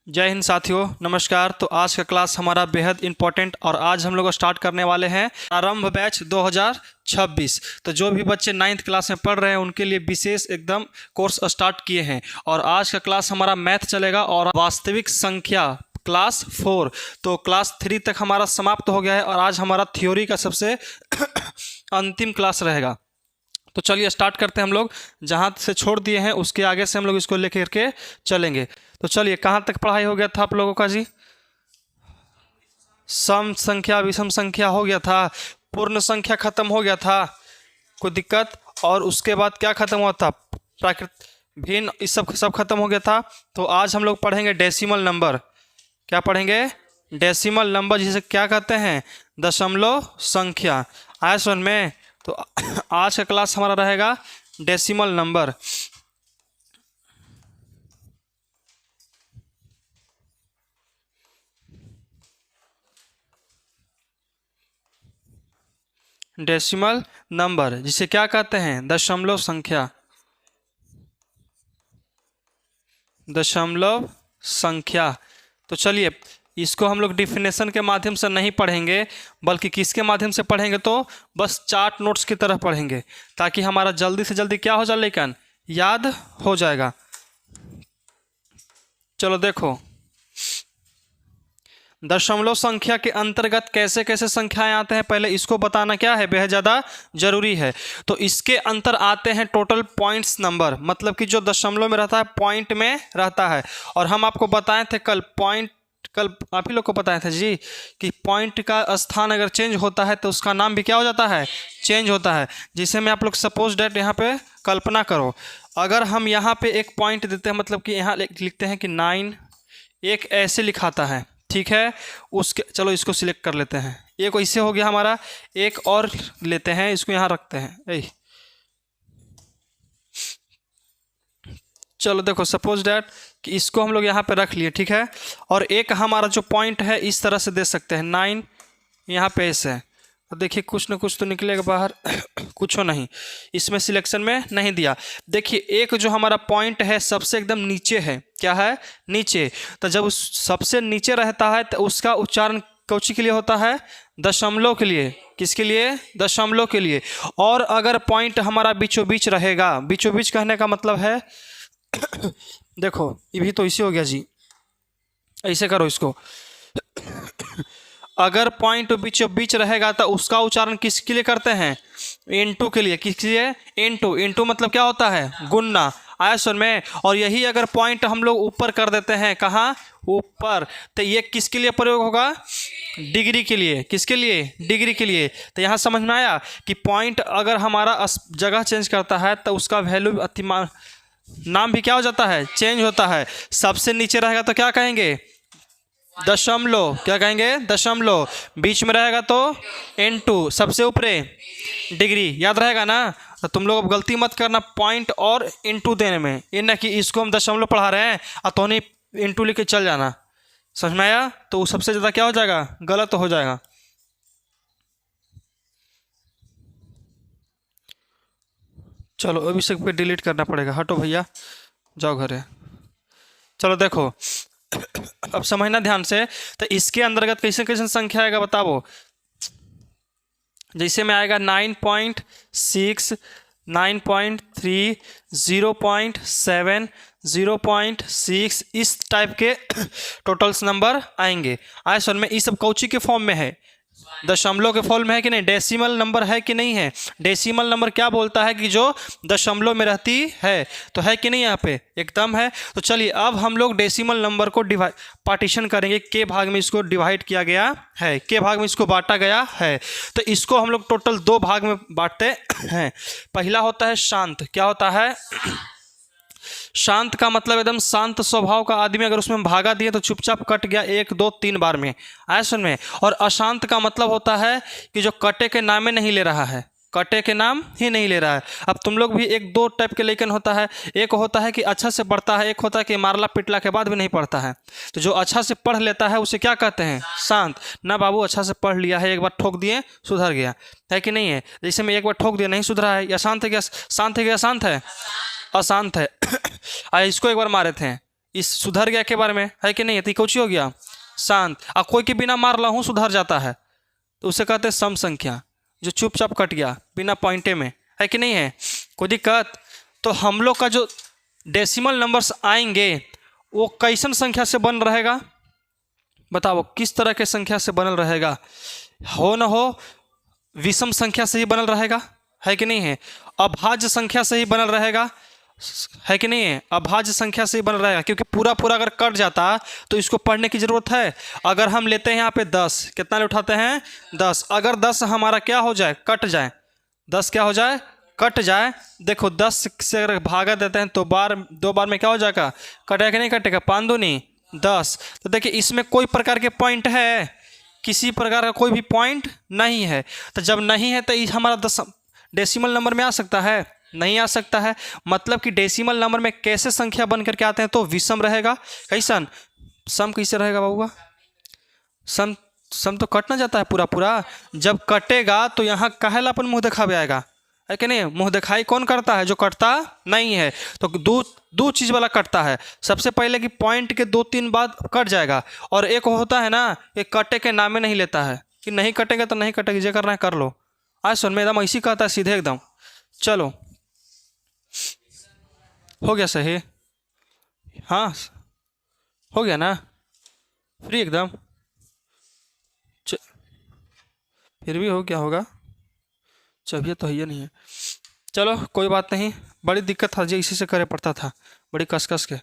जय हिंद साथियों, नमस्कार। तो आज का क्लास हमारा बेहद इंपॉर्टेंट और आज हम लोग स्टार्ट करने वाले हैं आरंभ बैच 2026। तो जो भी बच्चे 9th क्लास में पढ़ रहे हैं उनके लिए विशेष एकदम कोर्स स्टार्ट किए हैं। और आज का क्लास हमारा मैथ चलेगा और वास्तविक संख्या क्लास 4। तो क्लास 3 तक हमारा समाप्त हो गया है और आज हमारा थ्योरी का सबसे अंतिम क्लास रहेगा। तो चलिए स्टार्ट करते हैं। हम लोग जहाँ से छोड़ दिए हैं उसके आगे से हम लोग इसको लेकर के चलेंगे। तो चलिए, कहाँ तक पढ़ाई हो गया था आप लोगों का जी? सम संख्या विषम संख्या हो गया था, पूर्ण संख्या खत्म हो गया था, कोई दिक्कत? और उसके बाद क्या खत्म हुआ था? प्राकृत भिन्न, इस सब खत्म हो गया था। तो आज हम लोग पढ़ेंगे डेसिमल नंबर। क्या पढ़ेंगे? डेसिमल नंबर, जिसे क्या कहते हैं? दशमलव संख्या। आया समझ में? तो आज का क्लास हमारा रहेगा डेसिमल नंबर। डेसिमल नंबर जिसे क्या कहते हैं? दशमलव संख्या। दशमलव संख्या। तो चलिए, इसको हम लोग डिफिनेशन के माध्यम से नहीं पढ़ेंगे, बल्कि किसके माध्यम से पढ़ेंगे? तो बस चार्ट नोट्स की तरह पढ़ेंगे, ताकि हमारा जल्दी से जल्दी क्या हो जाए, लेकिन याद हो जाएगा। चलो देखो, दशमलव संख्या के अंतर्गत कैसे कैसे संख्याएं आते हैं, पहले इसको बताना क्या है, बेहद ज़्यादा जरूरी है। तो इसके अंतर आते हैं टोटल पॉइंट्स नंबर, मतलब कि जो दशमलव में रहता है पॉइंट में रहता है। और हम आपको बताए थे कल आप ही लोग को बताए थे जी कि पॉइंट का स्थान अगर चेंज होता है तो उसका नाम भी क्या हो जाता है? चेंज होता है। जिसे में आप लोग सपोज डेट यहाँ पे कल्पना करो, अगर हम यहाँ पे एक पॉइंट देते हैं, मतलब कि यहाँ लिखते हैं कि 9, एक ऐसे लिखाता है, ठीक है? उसके चलो इसको सिलेक्ट कर लेते हैं। एक ऐसे हो गया हमारा, एक और लेते हैं, इसको यहाँ रखते हैं। चलो देखो, सपोज डैट कि इसको हम लोग यहाँ पे रख लिए, ठीक है? और एक हमारा जो पॉइंट है इस तरह से दे सकते हैं, 9 यहाँ पे ऐसे। तो देखिए कुछ ना कुछ तो निकलेगा बाहर। कुछ नहीं, इसमें सिलेक्शन में नहीं दिया। देखिए एक जो हमारा पॉइंट है सबसे एकदम नीचे है, क्या है? नीचे। तो जब उस सबसे नीचे रहता है तो उसका उच्चारण कौची के लिए होता है? दशमलव के लिए। किसके लिए? दशमलव के लिए। और अगर पॉइंट हमारा बीचों बीच रहेगा, बीचों बीच कहने का मतलब है देखो ये भी तो इसे हो गया जी, ऐसे करो इसको। अगर पॉइंट बीचों बीच रहेगा तो उसका उच्चारण किसके लिए करते हैं? इनटू के लिए। किसके लिए? इनटू। इनटू मतलब क्या होता है? गुणना। आया सुन में? और यही अगर पॉइंट हम लोग ऊपर कर देते हैं, कहाँ? ऊपर, तो ये किसके लिए प्रयोग होगा? डिग्री के लिए। किसके लिए? डिग्री के लिए। तो यहाँ समझ में आया कि पॉइंट अगर हमारा जगह चेंज करता है तो उसका वैल्यू नाम भी क्या हो जाता है? चेंज होता है। सबसे नीचे रहेगा तो क्या कहेंगे? दशमलव। क्या कहेंगे? दशमलव। बीच में रहेगा तो इनटू, सबसे ऊपरे डिग्री। याद रहेगा ना? तो तुम लोग अब गलती मत करना पॉइंट और इनटू देने में, ये ना कि इसको हम दशमलव पढ़ा रहे हैं और तो नहीं इनटू लेके चल जाना। समझ में आया? तो सबसे ज़्यादा क्या हो जाएगा? गलत हो जाएगा। चलो अभी सब पे डिलीट करना पड़ेगा। हटो भैया, जाओ घरे। चलो देखो, अब समझना ध्यान से। तो इसके अंतर्गत कैसे कैसे संख्या आएगा बताओ? जैसे में आएगा 9.6, 9.3, 0.7, 0.6, इस टाइप के टोटल्स नंबर आएंगे। आए सुन में, ये सब कौची के फॉर्म में है? दशमलव के फॉर्म में है कि नहीं? डेसिमल नंबर है कि नहीं है? डेसिमल नंबर क्या बोलता है कि जो दशमलव में रहती है, तो है कि नहीं? यहाँ पे एकदम है। तो चलिए अब हम लोग डेसिमल नंबर को पार्टीशन करेंगे। के भाग में इसको डिवाइड किया गया है, के भाग में इसको बांटा गया है। तो इसको हम लोग टोटल 2 भाग में बांटते हैं। पहला होता है शांत। क्या होता है? शांत का मतलब एकदम शांत स्वभाव का आदमी, अगर उसमें भागा दिए तो चुपचाप कट गया 1, 2, 3 बार में। आया सुन में? और अशांत का मतलब होता है कि जो कटे के नाम में नहीं ले रहा है, कटे के नाम ही नहीं ले रहा है। अब तुम लोग भी 1-2 टाइप के लेकिन होता है। एक होता है कि अच्छा से पढ़ता है, एक होता है कि मारला पिटला के बाद भी नहीं पढ़ता है। तो जो अच्छा से पढ़ लेता है उसे क्या कहते हैं? शांत। ना बाबू अच्छा से पढ़ लिया है, एक बार ठोक दिए सुधर गया, है कि नहीं है? जैसे मैं एक बार ठोक दिया नहीं सुधरा है, या शांत है क्या? शांत है क्या? शांत है? अशांत है। इसको एक बार मारे थे, इस सुधर गया के बारे में है कि नहीं है, तो कौची हो गया शांत। और कोई के बिना मार लहू सुधर जाता है तो उसे कहते हैं सम संख्या, जो चुपचाप कट गया बिना पॉइंटे में, है कि नहीं है, कोई दिक्कत। तो हम लोग का जो डेसिमल नंबर्स आएंगे वो कैसन संख्या से बन रहेगा, बताओ किस तरह के संख्या से बनल रहेगा, हो न हो विषम संख्या से ही बनल रहेगा, है कि नहीं है, अभाज्य संख्या से ही बनल रहेगा, है कि नहीं है, अभाज्य संख्या से ही बनल रहेगा, क्योंकि पूरा पूरा अगर कट जाता तो इसको पढ़ने की ज़रूरत है। अगर हम लेते हैं यहाँ पे 10, कितना ले उठाते हैं 10, अगर 10 हमारा क्या हो जाए कट जाए, 10 क्या हो जाए कट जाए, देखो 10 से अगर भागा देते हैं तो दो बार में क्या हो जाएगा कटेगा कि नहीं कटेगा, 5 दूनी 10। तो देखिए इसमें कोई प्रकार के पॉइंट है, किसी प्रकार का कोई भी पॉइंट नहीं है। तो जब नहीं है तो हमारा 10 डेसिमल नंबर में आ सकता है, नहीं आ सकता है। मतलब कि डेसिमल नंबर में कैसे संख्या बन करके आते हैं तो विषम रहेगा। कैसन सम कैसे रहेगा बाबूआ, सम तो कटना जाता है पूरा पूरा, जब कटेगा तो यहाँ काहेला अपन मुँह दिखावे आएगा, है कि नहीं, मुँह दिखाई कौन करता है, जो कटता नहीं है। तो दो चीज़ वाला कटता है, सबसे पहले कि पॉइंट के 2-3 बाद कट जाएगा, और एक होता है ना ये कटे के नामे नहीं लेता है कि नहीं कटेगा तो नहीं कटेगा, जो करना है कर लो। आज सुन में एकदम ऐसी कहता है सीधे एकदम। चलो हो गया सही, हाँ हो गया ना, फ्री एकदम, फिर भी हो क्या होगा, चलिए तो है नहीं है, चलो कोई बात नहीं, बड़ी दिक्कत था जी, इसी से करे पड़ता था बड़ी कस के।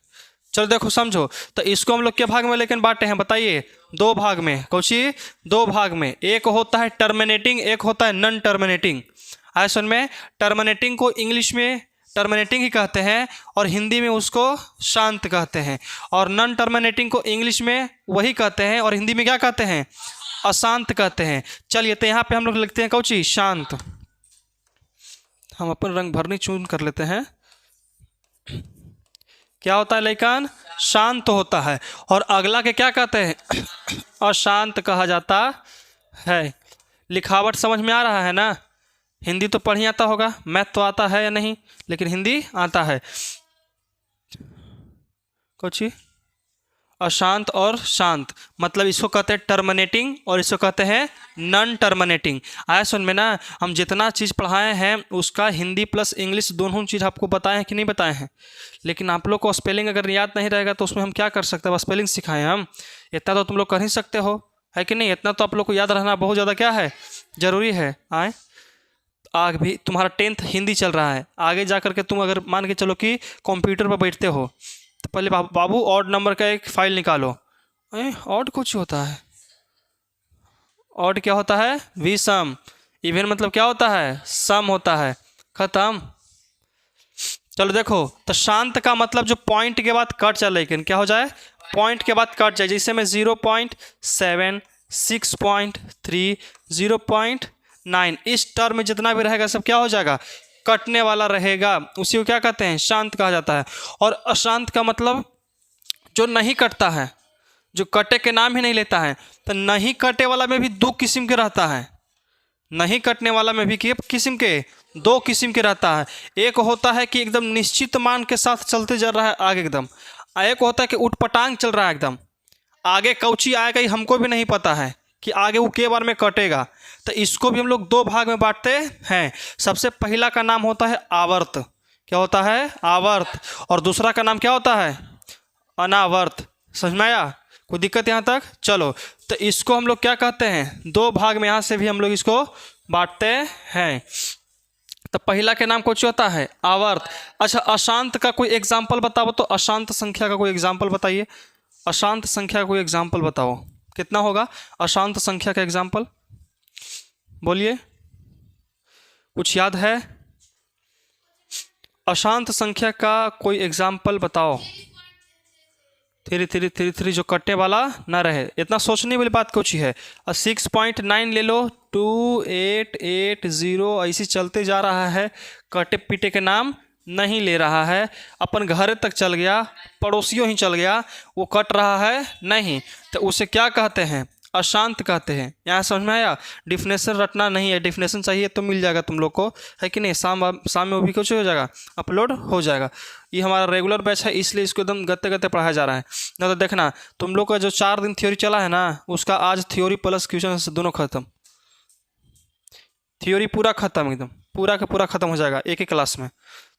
चलो देखो समझो, तो इसको हम लोग के भाग में लेकिन बांटे हैं, बताइए 2 भाग में, कौची 2 भाग में, एक होता है टर्मिनेटिंग, एक होता है नॉन टर्मिनेटिंग। आए सुन में, टर्मिनेटिंग को इंग्लिश में टर्मिनेटिंग ही कहते हैं और हिंदी में उसको शांत कहते हैं, और नॉन टर्मिनेटिंग को इंग्लिश में वही कहते हैं और हिंदी में क्या कहते हैं अशांत कहते हैं। चलिए तो यहाँ पे हम लोग लिखते हैं कौची शांत, हम अपन रंग भरनी चून कर लेते हैं। क्या होता है लेकिन शांत होता है, और अगला के क्या कहते हैं अशांत कहा जाता है। लिखावट समझ में आ रहा है ना, हिंदी तो पढ़ी आता होगा, मैथ तो आता है या नहीं, लेकिन हिंदी आता है। कुछ अशांत और शांत, मतलब इसको कहते हैं टर्मिनेटिंग और इसको कहते हैं नॉन टर्मिनेटिंग। आया सुन में ना, हम जितना चीज़ पढ़ाए हैं उसका हिंदी प्लस इंग्लिश दोनों चीज़ आपको बताए हैं कि नहीं बताए हैं, लेकिन आप लोग को स्पेलिंग अगर याद नहीं रहेगा तो उसमें हम क्या कर सकते हैं, स्पेलिंग सिखाएं हम, इतना तो तुम लोग कर ही सकते हो, है कि नहीं, इतना तो आप लोग को याद रहना बहुत ज़्यादा क्या है ज़रूरी है। आए आगे भी तुम्हारा 10th हिंदी चल रहा है, आगे जा कर के तुम अगर मान के चलो कि कंप्यूटर पर बैठते हो तो पहले बाबू ऑड नंबर का एक फाइल निकालो। ऑड कुछ होता है, ऑड क्या होता है विषम, इवन मतलब क्या होता है सम होता है, खत्म। चलो देखो, तो शांत का मतलब जो पॉइंट के बाद कट जाए, लेकिन क्या हो जाए पॉइंट के बाद कट जाए, जैसे में 0.7 6.3 0.9 इस टर्म में जितना भी रहेगा सब क्या हो जाएगा कटने वाला रहेगा, उसी को क्या कहते हैं शांत कहा जाता है। और अशांत का मतलब जो नहीं कटता है, जो कटे के नाम ही नहीं लेता है। तो नहीं कटे वाला में भी 2 किस्म के रहता है, नहीं कटने वाला में भी किस्म के 2 किस्म के रहता है। एक होता है कि एकदम निश्चित मान के साथ चलते जा रहा है आगे एकदम, एक होता है कि उठपटांग चल रहा है एकदम, आगे कौची आएगा ही हमको भी नहीं पता है कि आगे वो के बार में कटेगा। तो इसको भी हम लोग 2 भाग में बांटते हैं। सबसे पहला का नाम होता है आवर्त, क्या होता है आवर्त, और दूसरा का नाम क्या होता है अनावर्त। समझ में आया, कोई दिक्कत यहाँ तक? चलो तो इसको हम लोग क्या कहते हैं 2 भाग में, यहाँ से भी हम लोग इसको बांटते हैं। तो पहला के नाम कुछ होता है आवर्त। अच्छा अशांत का कोई एग्जाम्पल बताओ, तो अशांत संख्या का कोई एग्जाम्पल बताइए, अशांत संख्या का कोई एग्जाम्पल बताओ, कितना होगा अशांत संख्या का एग्जाम्पल बोलिए, कुछ याद है अशांत संख्या का कोई एग्जाम्पल बताओ। 3 जो कटने वाला ना रहे, इतना सोचने वाली बात कुछ ही है। 6.9 ले लो, 2 8 8 0 ऐसे चलते जा रहा है, कटे पीटे के नाम नहीं ले रहा है, अपन घर तक चल गया, पड़ोसियों ही चल गया, वो कट रहा है नहीं, तो उसे क्या कहते हैं अशांत कहते हैं। यहाँ समझ में आया? डिफिनेशन रटना नहीं है, डिफिनेशन चाहिए तो मिल जाएगा तुम लोग को, है कि नहीं? शाम में वो भी कुछ हो जाएगा, अपलोड हो जाएगा। ये हमारा रेगुलर बैच है, इसलिए इसको एकदम गत्ते गत्ते पढ़ाया जा रहा है। ना तो देखना तुम लोग का जो 4 दिन थ्योरी चला है ना, उसका आज थ्योरी प्लस क्वेश्चन दोनों खत्म, थ्योरी पूरा खत्म, एकदम पूरा का पूरा खत्म हो जाएगा एक ही क्लास में।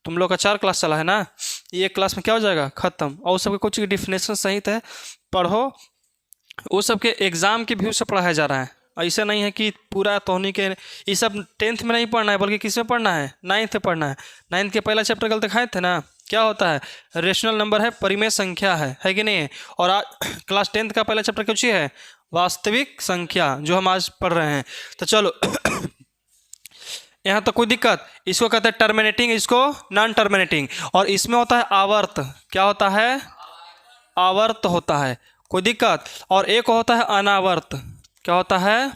तुम लोग का 4 क्लास चला है ना, ये एक क्लास में क्या हो जाएगा? खत्म। और सबके कुछ डिफिनेशन सहित है, पढ़ो। वो सबके एग्जाम के व्यू से पढ़ाया जा रहा है, ऐसा नहीं है कि पूरा तोहनी के ये सब 10th में नहीं पढ़ना है, बल्कि किस में पढ़ना है? 9th में पढ़ना है। 9th के पहला चैप्टर कल दिखाए थे ना, क्या होता है? रेशनल नंबर है, परिमेय संख्या है कि नहीं? और आज क्लास 10th का पहला चैप्टर कुछ है? वास्तविक संख्या, जो हम आज पढ़ रहे हैं। तो चलो यहाँ तो कोई दिक्कत? इसको कहते हैं टर्मिनेटिंग, इसको नॉन टर्मिनेटिंग। और इसमें होता है आवर्त, क्या होता है? आवर्त होता है, कोई दिक्कत? और एक होता है अनावर्त, क्या होता है?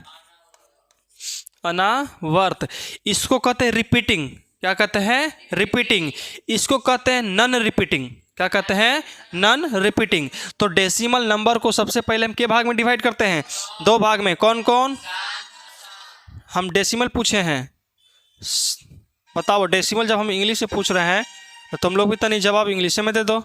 अनावर्त। इसको कहते हैं रिपीटिंग, क्या कहते हैं? रिपीटिंग। इसको कहते हैं नॉन रिपीटिंग, क्या कहते हैं? Non repeating. तो डेसिमल नंबर को सबसे पहले हम के भाग में डिवाइड करते हैं? 2 भाग में। कौन कौन? हम डेसिमल पूछे हैं, बताओ। डेसिमल जब हम इंग्लिश से पूछ रहे हैं तो तुम लोग भी तनी जवाब इंग्लिश में दे दो,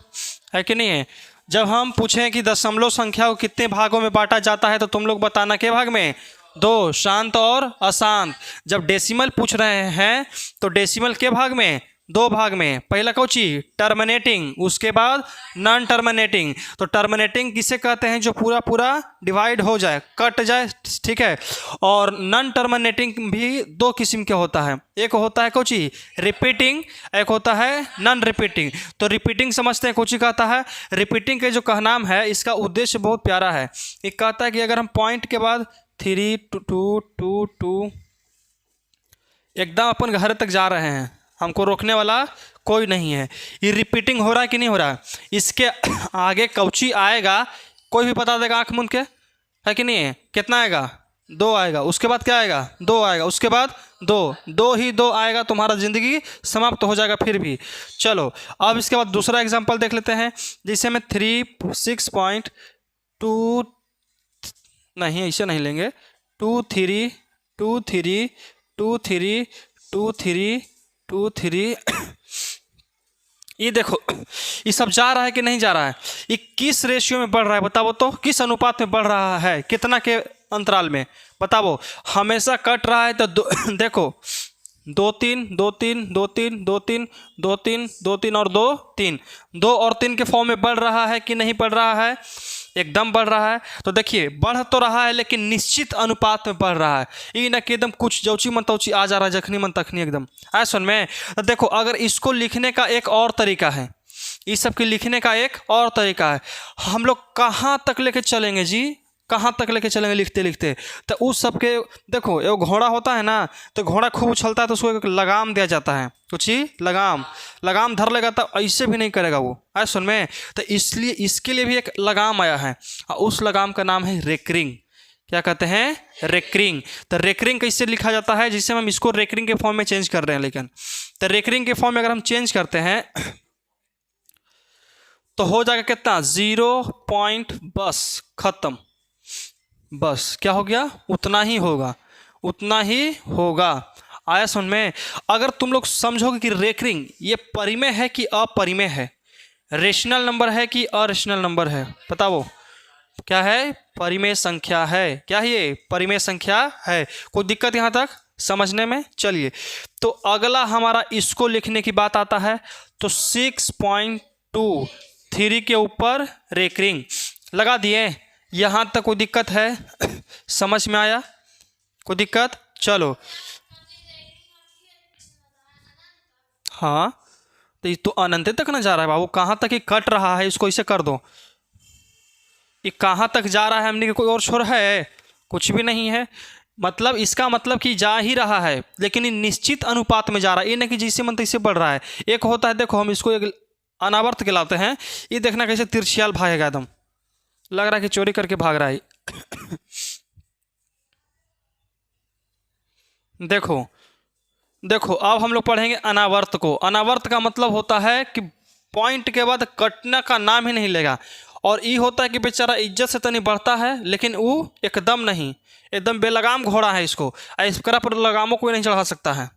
है कि नहीं है? जब हम पूछें कि दशमलव संख्या को कितने भागों में बांटा जाता है, तो तुम लोग बताना के भाग में? 2, शांत और अशांत। जब डेसिमल पूछ रहे हैं तो डेसिमल के भाग में? 2 भाग में। पहला कौची? टर्मिनेटिंग, उसके बाद नॉन टर्मिनेटिंग। तो टर्मिनेटिंग किसे कहते हैं? जो पूरा पूरा डिवाइड हो जाए, कट जाए, ठीक है। और नॉन टर्मिनेटिंग भी 2 किस्म के होता है, एक होता है कौची? रिपीटिंग, एक होता है नॉन रिपीटिंग। तो रिपीटिंग समझते हैं कौची कहता है? रिपीटिंग के जो कहनाम है, इसका उद्देश्य बहुत प्यारा है। एक कहता है कि अगर हम पॉइंट के बाद 3 2 2 2 एकदम अपन घर तक जा रहे हैं, हमको रोकने वाला कोई नहीं है। ये रिपीटिंग हो रहा है कि नहीं हो रहा है? इसके आगे कौची आएगा कोई भी बता देगा आंख मूंद के, है कि नहीं है? कितना आएगा? 2 आएगा। उसके बाद क्या आएगा? 2 आएगा। उसके बाद 2 ही 2 आएगा, तुम्हारा ज़िंदगी समाप्त हो जाएगा फिर भी। चलो अब इसके बाद दूसरा एग्जाम्पल देख लेते हैं, जिसे में 6.2 नहीं, ऐसे नहीं लेंगे। 2 3 2 3 2 3 2 3 2 3 ये देखो, ये सब जा रहा है कि नहीं जा रहा है? ये किस रेशियो में बढ़ रहा है बताओ तो? किस अनुपात में बढ़ रहा है? कितना के अंतराल में बताओ? हमेशा कट रहा है तो देखो 2 3 2 3 2 3 2 3 2 3 2 3 और 2 3 2 और 3 के फॉर्म में बढ़ रहा है कि नहीं बढ़ रहा है? एकदम बढ़ रहा है। तो देखिए बढ़ तो रहा है, लेकिन निश्चित अनुपात में बढ़ रहा है। ये ना कि एकदम कुछ जौची मन तौची आ जा रहा है, जखनी मन तखनी एकदम। आए सुन में? तो देखो अगर इसको लिखने का एक और तरीका है, इस सब के लिखने का एक और तरीका है। हम लोग कहाँ तक लेके चलेंगे जी? कहाँ तक लेके चलेंगे लिखते लिखते? तो उस सब के देखो, एक घोड़ा होता है ना, तो घोड़ा खूब उछलता है तो उसको एक लगाम दिया जाता है, कुछ ही लगाम धर लेगा तो ऐसे भी नहीं करेगा वो। आए सुन में? तो इसलिए इसके लिए भी एक लगाम आया है, और उस लगाम का नाम है रेकरिंग। क्या कहते हैं? रेकरिंग। तो रेकरिंग कैसे लिखा जाता है? जिससे हम इसको रेकरिंग के फॉर्म में चेंज कर रहे हैं, लेकिन तो रेकरिंग के फॉर्म में अगर हम चेंज करते हैं तो हो जाएगा कितना? 0 बस खत्म। बस क्या हो गया? उतना ही होगा, उतना ही होगा। आया सुन में? अगर तुम लोग समझोगे कि रेकरिंग ये परिमेय है कि अपरिमेय है, रेशनल नंबर है कि अरेशनल नंबर है, बताओ क्या है? परिमेय संख्या है। क्या है ये? परिमेय संख्या है। कोई दिक्कत यहाँ तक समझने में? चलिए तो अगला हमारा इसको लिखने की बात आता है। तो 6.23 के ऊपर रेकरिंग लगा दिए। यहाँ तक कोई दिक्कत है? समझ में आया? कोई दिक्कत? चलो हाँ, तो ये तो अनंत तक ना जा रहा है बाबू, कहाँ तक ये कट रहा है? इसको इसे कर दो। ये कहाँ तक जा रहा है? हमने कोई और छोर है? कुछ भी नहीं है। मतलब इसका मतलब कि जा ही रहा है, लेकिन ये निश्चित अनुपात में जा रहा है। ये नहीं कि जैसे मन तैसे बढ़ रहा है। एक होता है, देखो हम इसको एक अनावर्त कहलाते हैं। ये देखना कैसे तिरछियाल भागेगा, एकदम लग रहा है कि चोरी करके भाग रहा है। देखो देखो अब हम लोग पढ़ेंगे अनावर्त को। अनावर्त का मतलब होता है कि पॉइंट के बाद कटने का नाम ही नहीं लेगा, और ई होता है कि बेचारा इज्जत से तनी बढ़ता है, लेकिन वो एकदम नहीं, एकदम बेलगाम घोड़ा है। इसको इसकरा पर लगामों कोई नहीं चढ़ा सकता है,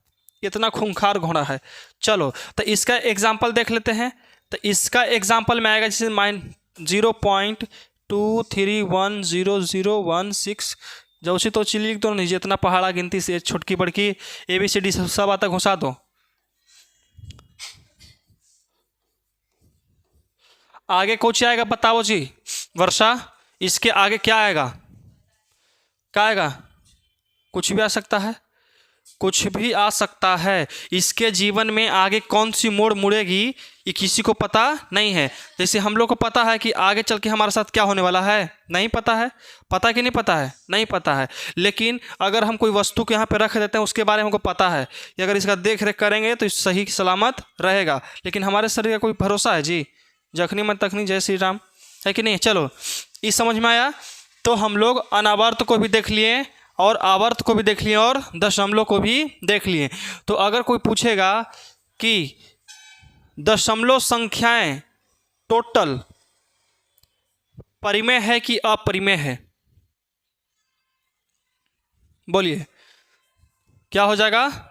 इतना खूंखार घोड़ा है। चलो तो इसका एग्जाम्पल देख लेते हैं। तो इसका एग्जाम्पल में आएगा जैसे 0.23100116 जो उसी तो लिख दो नहीं, जितना पहाड़ा गिनती से छोटकी बड़की ABCD सब आता घुसा दो। आगे कुछ आएगा बताओ जी वर्षा, इसके आगे क्या आएगा? क्या आएगा? कुछ भी आ सकता है, कुछ भी आ सकता है। इसके जीवन में आगे कौन सी मोड़ मुड़ेगी ये किसी को पता नहीं है। जैसे हम लोग को पता है कि आगे चल के हमारे साथ क्या होने वाला है, नहीं पता है। पता कि नहीं पता है? नहीं पता है। लेकिन अगर हम कोई वस्तु को यहाँ पे रख देते हैं, उसके बारे में हमको पता है कि अगर इसका देख रेख करेंगे तो सही सलामत रहेगा। लेकिन हमारे शरीर का कोई भरोसा है जी? जखनी मत तखनी, जय श्री राम, है कि नहीं? चलो इस समझ में आया। तो हम लोग अनावर्त को भी देख लिए और आवर्त को भी देख लिए और दशमलव को भी देख लिए। तो अगर कोई पूछेगा कि दशमलव संख्याएं टोटल परिमेय है कि अपरिमेय है, बोलिए क्या हो जाएगा?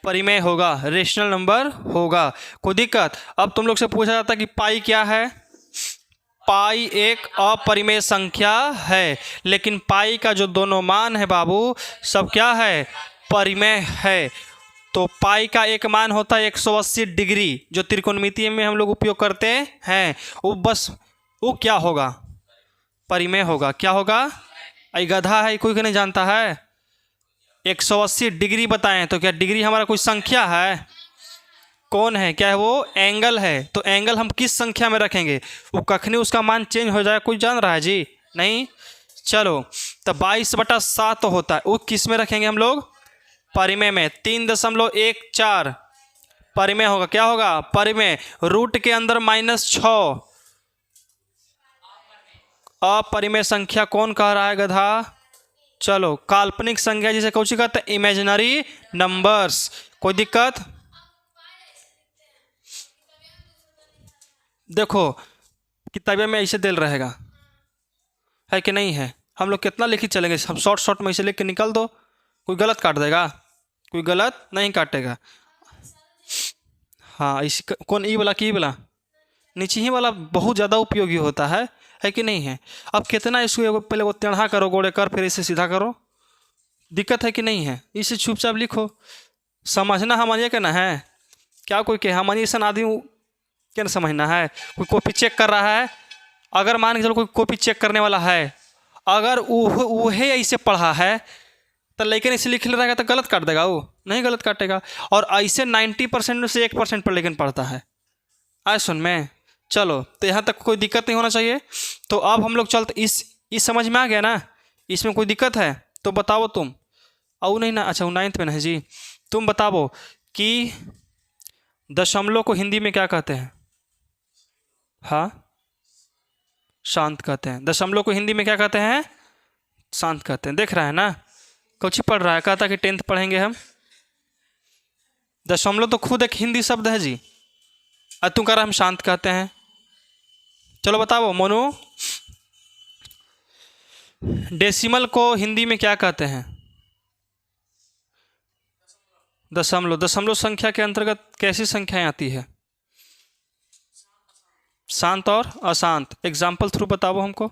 परिमेय होगा, रेशनल नंबर होगा। कोई दिक्कत? अब तुम लोग से पूछा जाता है कि पाई क्या है? पाई एक अपरिमेय संख्या है, लेकिन पाई का जो दोनों मान है बाबू सब क्या है? परिमेय है। तो पाई का एक मान होता है 180 डिग्री, जो त्रिकोणमितीय में हम लोग उपयोग करते हैं। वो बस वो क्या होगा? परिमेय होगा। क्या होगा? आई गधा है, कोई नहीं जानता है। 180 डिग्री बताएं तो क्या डिग्री हमारा कोई संख्या है? कौन है? क्या है वो? एंगल है। तो एंगल हम किस संख्या में रखेंगे? वो कखनी उसका मान चेंज हो जाए, कोई जान रहा है जी? नहीं। चलो तो 22/7 होता है, वो किस में रखेंगे हम लोग? परिमेय में। 3.14 परिमेय होगा। क्या होगा? परिमेय। रूट के अंदर -6 अपरिमेय संख्या कौन कह रहा है गधा? चलो काल्पनिक संख्या जिसे कौन सी कहते हैं? Imaginary numbers. कोई दिक्कत? देखो किताबे में ऐसे दिल रहेगा, है कि नहीं है? हम लोग कितना लिख चलेंगे? हम शॉर्ट में ऐसे लिख के निकल दो, कोई गलत काट देगा? कोई गलत नहीं काटेगा। हाँ इस कौन ई वाला की वाला नीचे ही वाला बहुत ज़्यादा उपयोगी होता है कि नहीं है? अब कितना इसको पहले वो टेढ़ा करो, गोड़े कर, फिर इसे सीधा करो। दिक्कत है कि नहीं है? इसे चुपचाप लिखो। समझना हमारे क्या ना है? क्या कोई के हमारी ऐसा आदमी क्या ना समझना है? कोई कॉपी चेक कर रहा है, अगर मान के चलो कोई कॉपी चेक करने वाला है, अगर वह ऐसे पढ़ा है तो लेकिन इसे लिख रहेगा तो गलत काट देगा? वो नहीं गलत काटेगा। और ऐसे 90% में से 1% पर लेकिन पढ़ता है। आए सुन में। चलो तो यहाँ तक कोई दिक्कत नहीं होना चाहिए। तो अब हम लोग चलते इस समझ में आ गया ना? इसमें कोई दिक्कत है तो बताओ तुम। और नहीं ना? अच्छा वो 9th में नहीं जी। तुम बताओ कि दशमलव को हिंदी में क्या कहते हैं? हाँ शांत कहते हैं। दशमलव को हिंदी में क्या कहते हैं? शांत कहते हैं। देख रहा है ना? कुछ पढ़ रहा है, कहता कि 10th पढ़ेंगे हम। दशमलव तो खुद एक हिंदी शब्द है जी, और तुम कह रहा हम शांत कहते हैं। चलो बताओ मोनू, डेसिमल को हिंदी में क्या कहते हैं? दशमलव। दशमलव संख्या के अंतर्गत कैसी संख्याएं आती है? शांत और अशांत। एग्जाम्पल थ्रू बताओ हमको।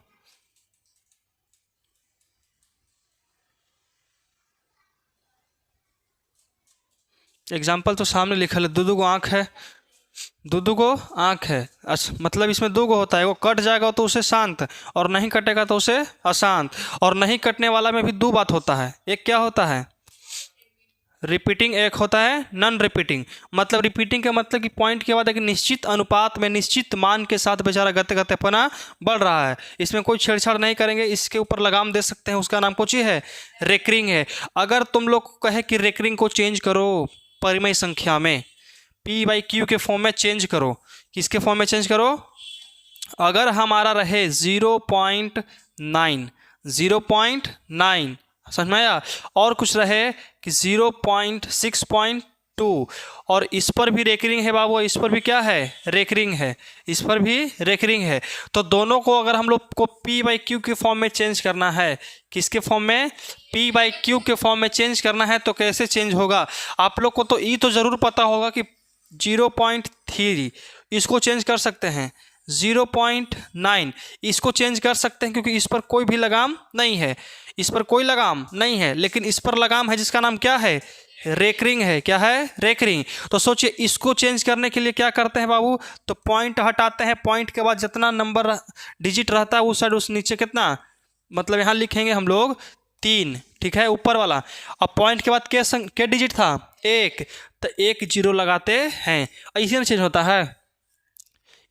एग्जाम्पल तो सामने लिखल है, दो आँख है, दो आँख है। अच्छा मतलब इसमें 2 होता है, वो कट जाएगा तो उसे शांत, और नहीं कटेगा तो उसे अशांत। और नहीं कटने वाला में भी 2 बात होता है। एक क्या होता है? रिपीटिंग। एक होता है नॉन रिपीटिंग। मतलब रिपीटिंग का मतलब कि पॉइंट के बाद एक निश्चित अनुपात में निश्चित मान के साथ बेचारा गते गतेपना बढ़ रहा है। इसमें कोई छेड़छाड़ नहीं करेंगे, इसके ऊपर लगाम दे सकते हैं। उसका नाम कुछ ही है, रेकरिंग है। अगर तुम लोग कहे कि रेकरिंग को चेंज करो परिमेय संख्या में, P/Q के फॉर्म में चेंज करो, किसके फॉर्म में चेंज करो? अगर हमारा रहे 0.9 0.9 समझ में आया, और कुछ रहे कि 0.6.3 2। और इस पर भी रेकरिंग है बाबू, इस पर भी क्या है, रेकरिंग है, इस पर भी रेकरिंग है। तो दोनों को अगर हम लोग को P बाई क्यू के फॉर्म में चेंज करना है, किसके फॉर्म में, P बाई क्यू के फॉर्म में चेंज करना है, तो कैसे चेंज होगा। आप लोग को तो ई तो ज़रूर पता होगा कि 0.3 इसको चेंज कर सकते हैं, 0.9 इसको चेंज कर सकते हैं, क्योंकि इस पर कोई भी लगाम नहीं है, इस पर कोई लगाम नहीं है, लेकिन इस पर लगाम है जिसका नाम क्या है, रेकरिंग है। क्या है, रेकरिंग। तो सोचिए इसको चेंज करने के लिए क्या करते हैं बाबू, तो पॉइंट हटाते हैं, पॉइंट के बाद जितना नंबर डिजिट रहता है उस साइड उस नीचे कितना, मतलब यहाँ लिखेंगे हम लोग 3, ठीक है, ऊपर वाला। अब पॉइंट के बाद क्या डिजिट था, 1, तो 1 0 लगाते हैं, ऐसे में चेंज होता है।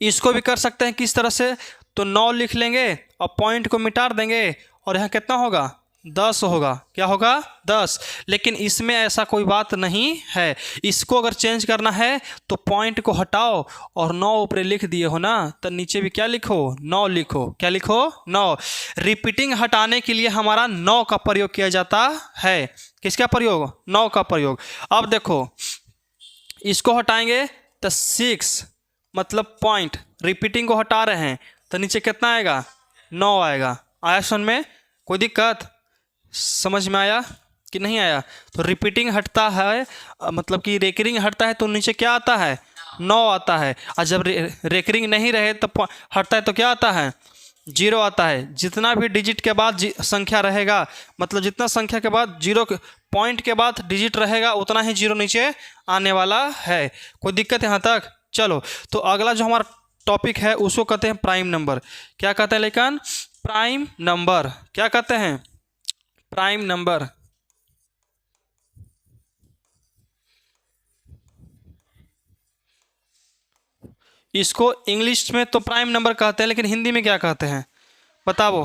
इसको भी कर सकते हैं किस तरह से, तो 9 लिख लेंगे और पॉइंट को मिटा देंगे और यहाँ कितना होगा, 10 होगा। क्या होगा, 10। लेकिन इसमें ऐसा कोई बात नहीं है। इसको अगर चेंज करना है तो पॉइंट को हटाओ और 9 ऊपर लिख दिए हो ना, तो नीचे भी क्या लिखो, 9 लिखो। क्या लिखो, 9। रिपीटिंग हटाने के लिए हमारा 9 का प्रयोग किया जाता है। किसका प्रयोग, 9 का प्रयोग। अब देखो इसको हटाएंगे तो 6 मतलब पॉइंट, रिपीटिंग को हटा रहे हैं तो नीचे कितना आएगा, 9 आएगा। आया समझ में, कोई दिक्कत, समझ में आया कि नहीं आया। तो रिपीटिंग हटता है, मतलब कि रेकरिंग हटता है तो नीचे क्या आता है, 9 आता है। और जब रेकरिंग नहीं रहे तो हटता है तो क्या आता है, 0 आता है। जितना भी डिजिट के बाद संख्या रहेगा, मतलब जितना संख्या के बाद 0 पॉइंट के बाद डिजिट रहेगा उतना ही 0 नीचे आने वाला है। कोई दिक्कत यहाँ तक। चलो तो अगला जो हमारा टॉपिक है उसको कहते हैं प्राइम नंबर। क्या कहते हैं लेकिन, प्राइम नंबर। क्या कहते हैं, प्राइम नंबर। इसको इंग्लिश में तो प्राइम नंबर कहते हैं, लेकिन हिंदी में क्या कहते हैं बताओ,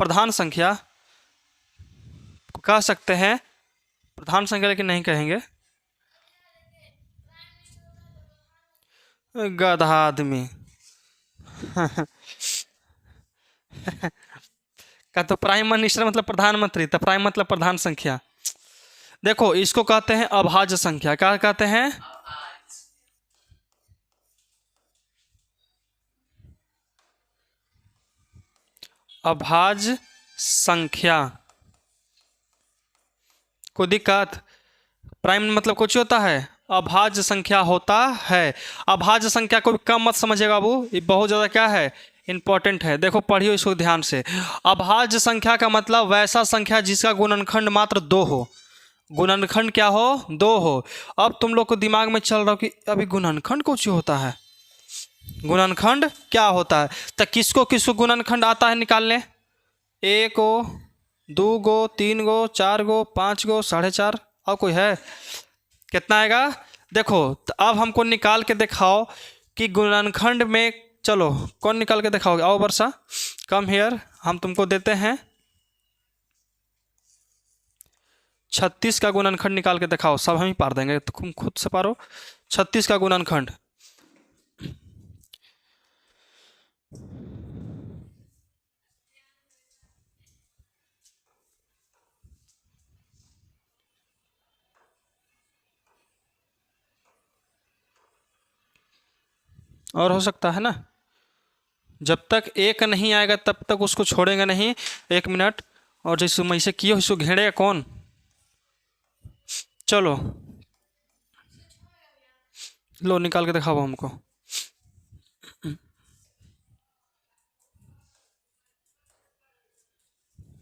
प्रधान संख्या कह सकते हैं, प्रधान संख्या लेकिन नहीं कहेंगे, गधा आदमी का तो प्राइम मिनिस्टर मतलब प्रधानमंत्री, तो प्राइम मतलब प्रधान संख्या। देखो इसको कहते हैं अभाज्य संख्या। क्या कहते हैं, अभाज्य संख्या। कोई दिक्कत, प्राइम मतलब कुछ होता है, अभाज्य संख्या होता है। अभाज्य संख्या को भी कम मत समझिएगा बाबू, ये बहुत ज़्यादा क्या है, इंपॉर्टेंट है। देखो पढ़ियो इसको ध्यान से। अभाज्य संख्या का मतलब वैसा संख्या जिसका गुणनखंड मात्र 2 हो। गुणनखंड क्या हो, 2 हो। अब तुम लोग को दिमाग में चल रहा हो कि अभी गुणनखंड कुछ होता है, गुणनखंड क्या होता है। तो किसको किसको गुणनखंड आता है निकालने, 1 गो, 2 गो, 3 गो, 4 गो, 5 गो, 4.5, और कोई है, कितना आएगा। देखो तो अब हमको निकाल के दिखाओ कि गुणनखंड में, चलो कौन निकाल के दिखाओगे, आओ वर्षा, कम हियर, हम तुमको देते हैं 36 का गुणनखंड निकाल के दिखाओ। सब हम ही पार देंगे, तो तुम खुद से पारो 36 का गुणनखंड। और हो सकता है ना, जब तक 1 नहीं आएगा तब तक उसको छोड़ेंगे नहीं। 1 मिनट, और जैसे मैं इसे किए इसको घेरेगा कौन, चलो लो निकाल के दिखाओ हमको।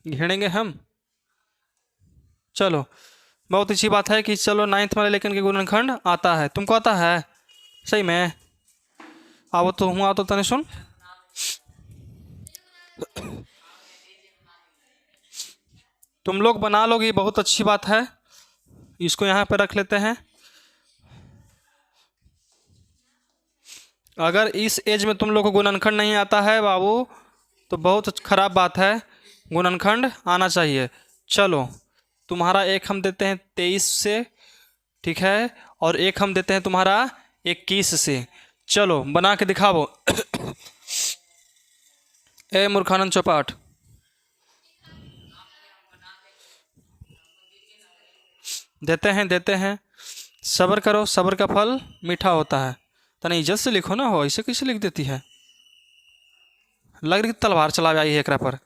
घेरेंगे हम, चलो बहुत अच्छी बात है कि चलो 9th वाले लेकिन के गुणनखंड आता है। तुमको आता है सही में, आओ तो हूँ, आओ तो तने सुन। तुम लोग बना लोगे, बहुत अच्छी बात है। इसको यहाँ पे रख लेते हैं। अगर इस एज में तुम लोग को गुणनखंड नहीं आता है बाबू तो बहुत खराब बात है, गुणनखंड आना चाहिए। चलो तुम्हारा एक हम देते हैं 23 से, ठीक है, और एक हम देते हैं तुम्हारा 21 से। चलो बना के दिखाओ। ए मूर्खानंद चौपाट, देते हैं सब्र करो, सब्र का फल मीठा होता है। तने इज्जत से लिखो ना, हो ऐसे कैसे लिख देती है, लग रही तलवार चला आई है एकरा पर।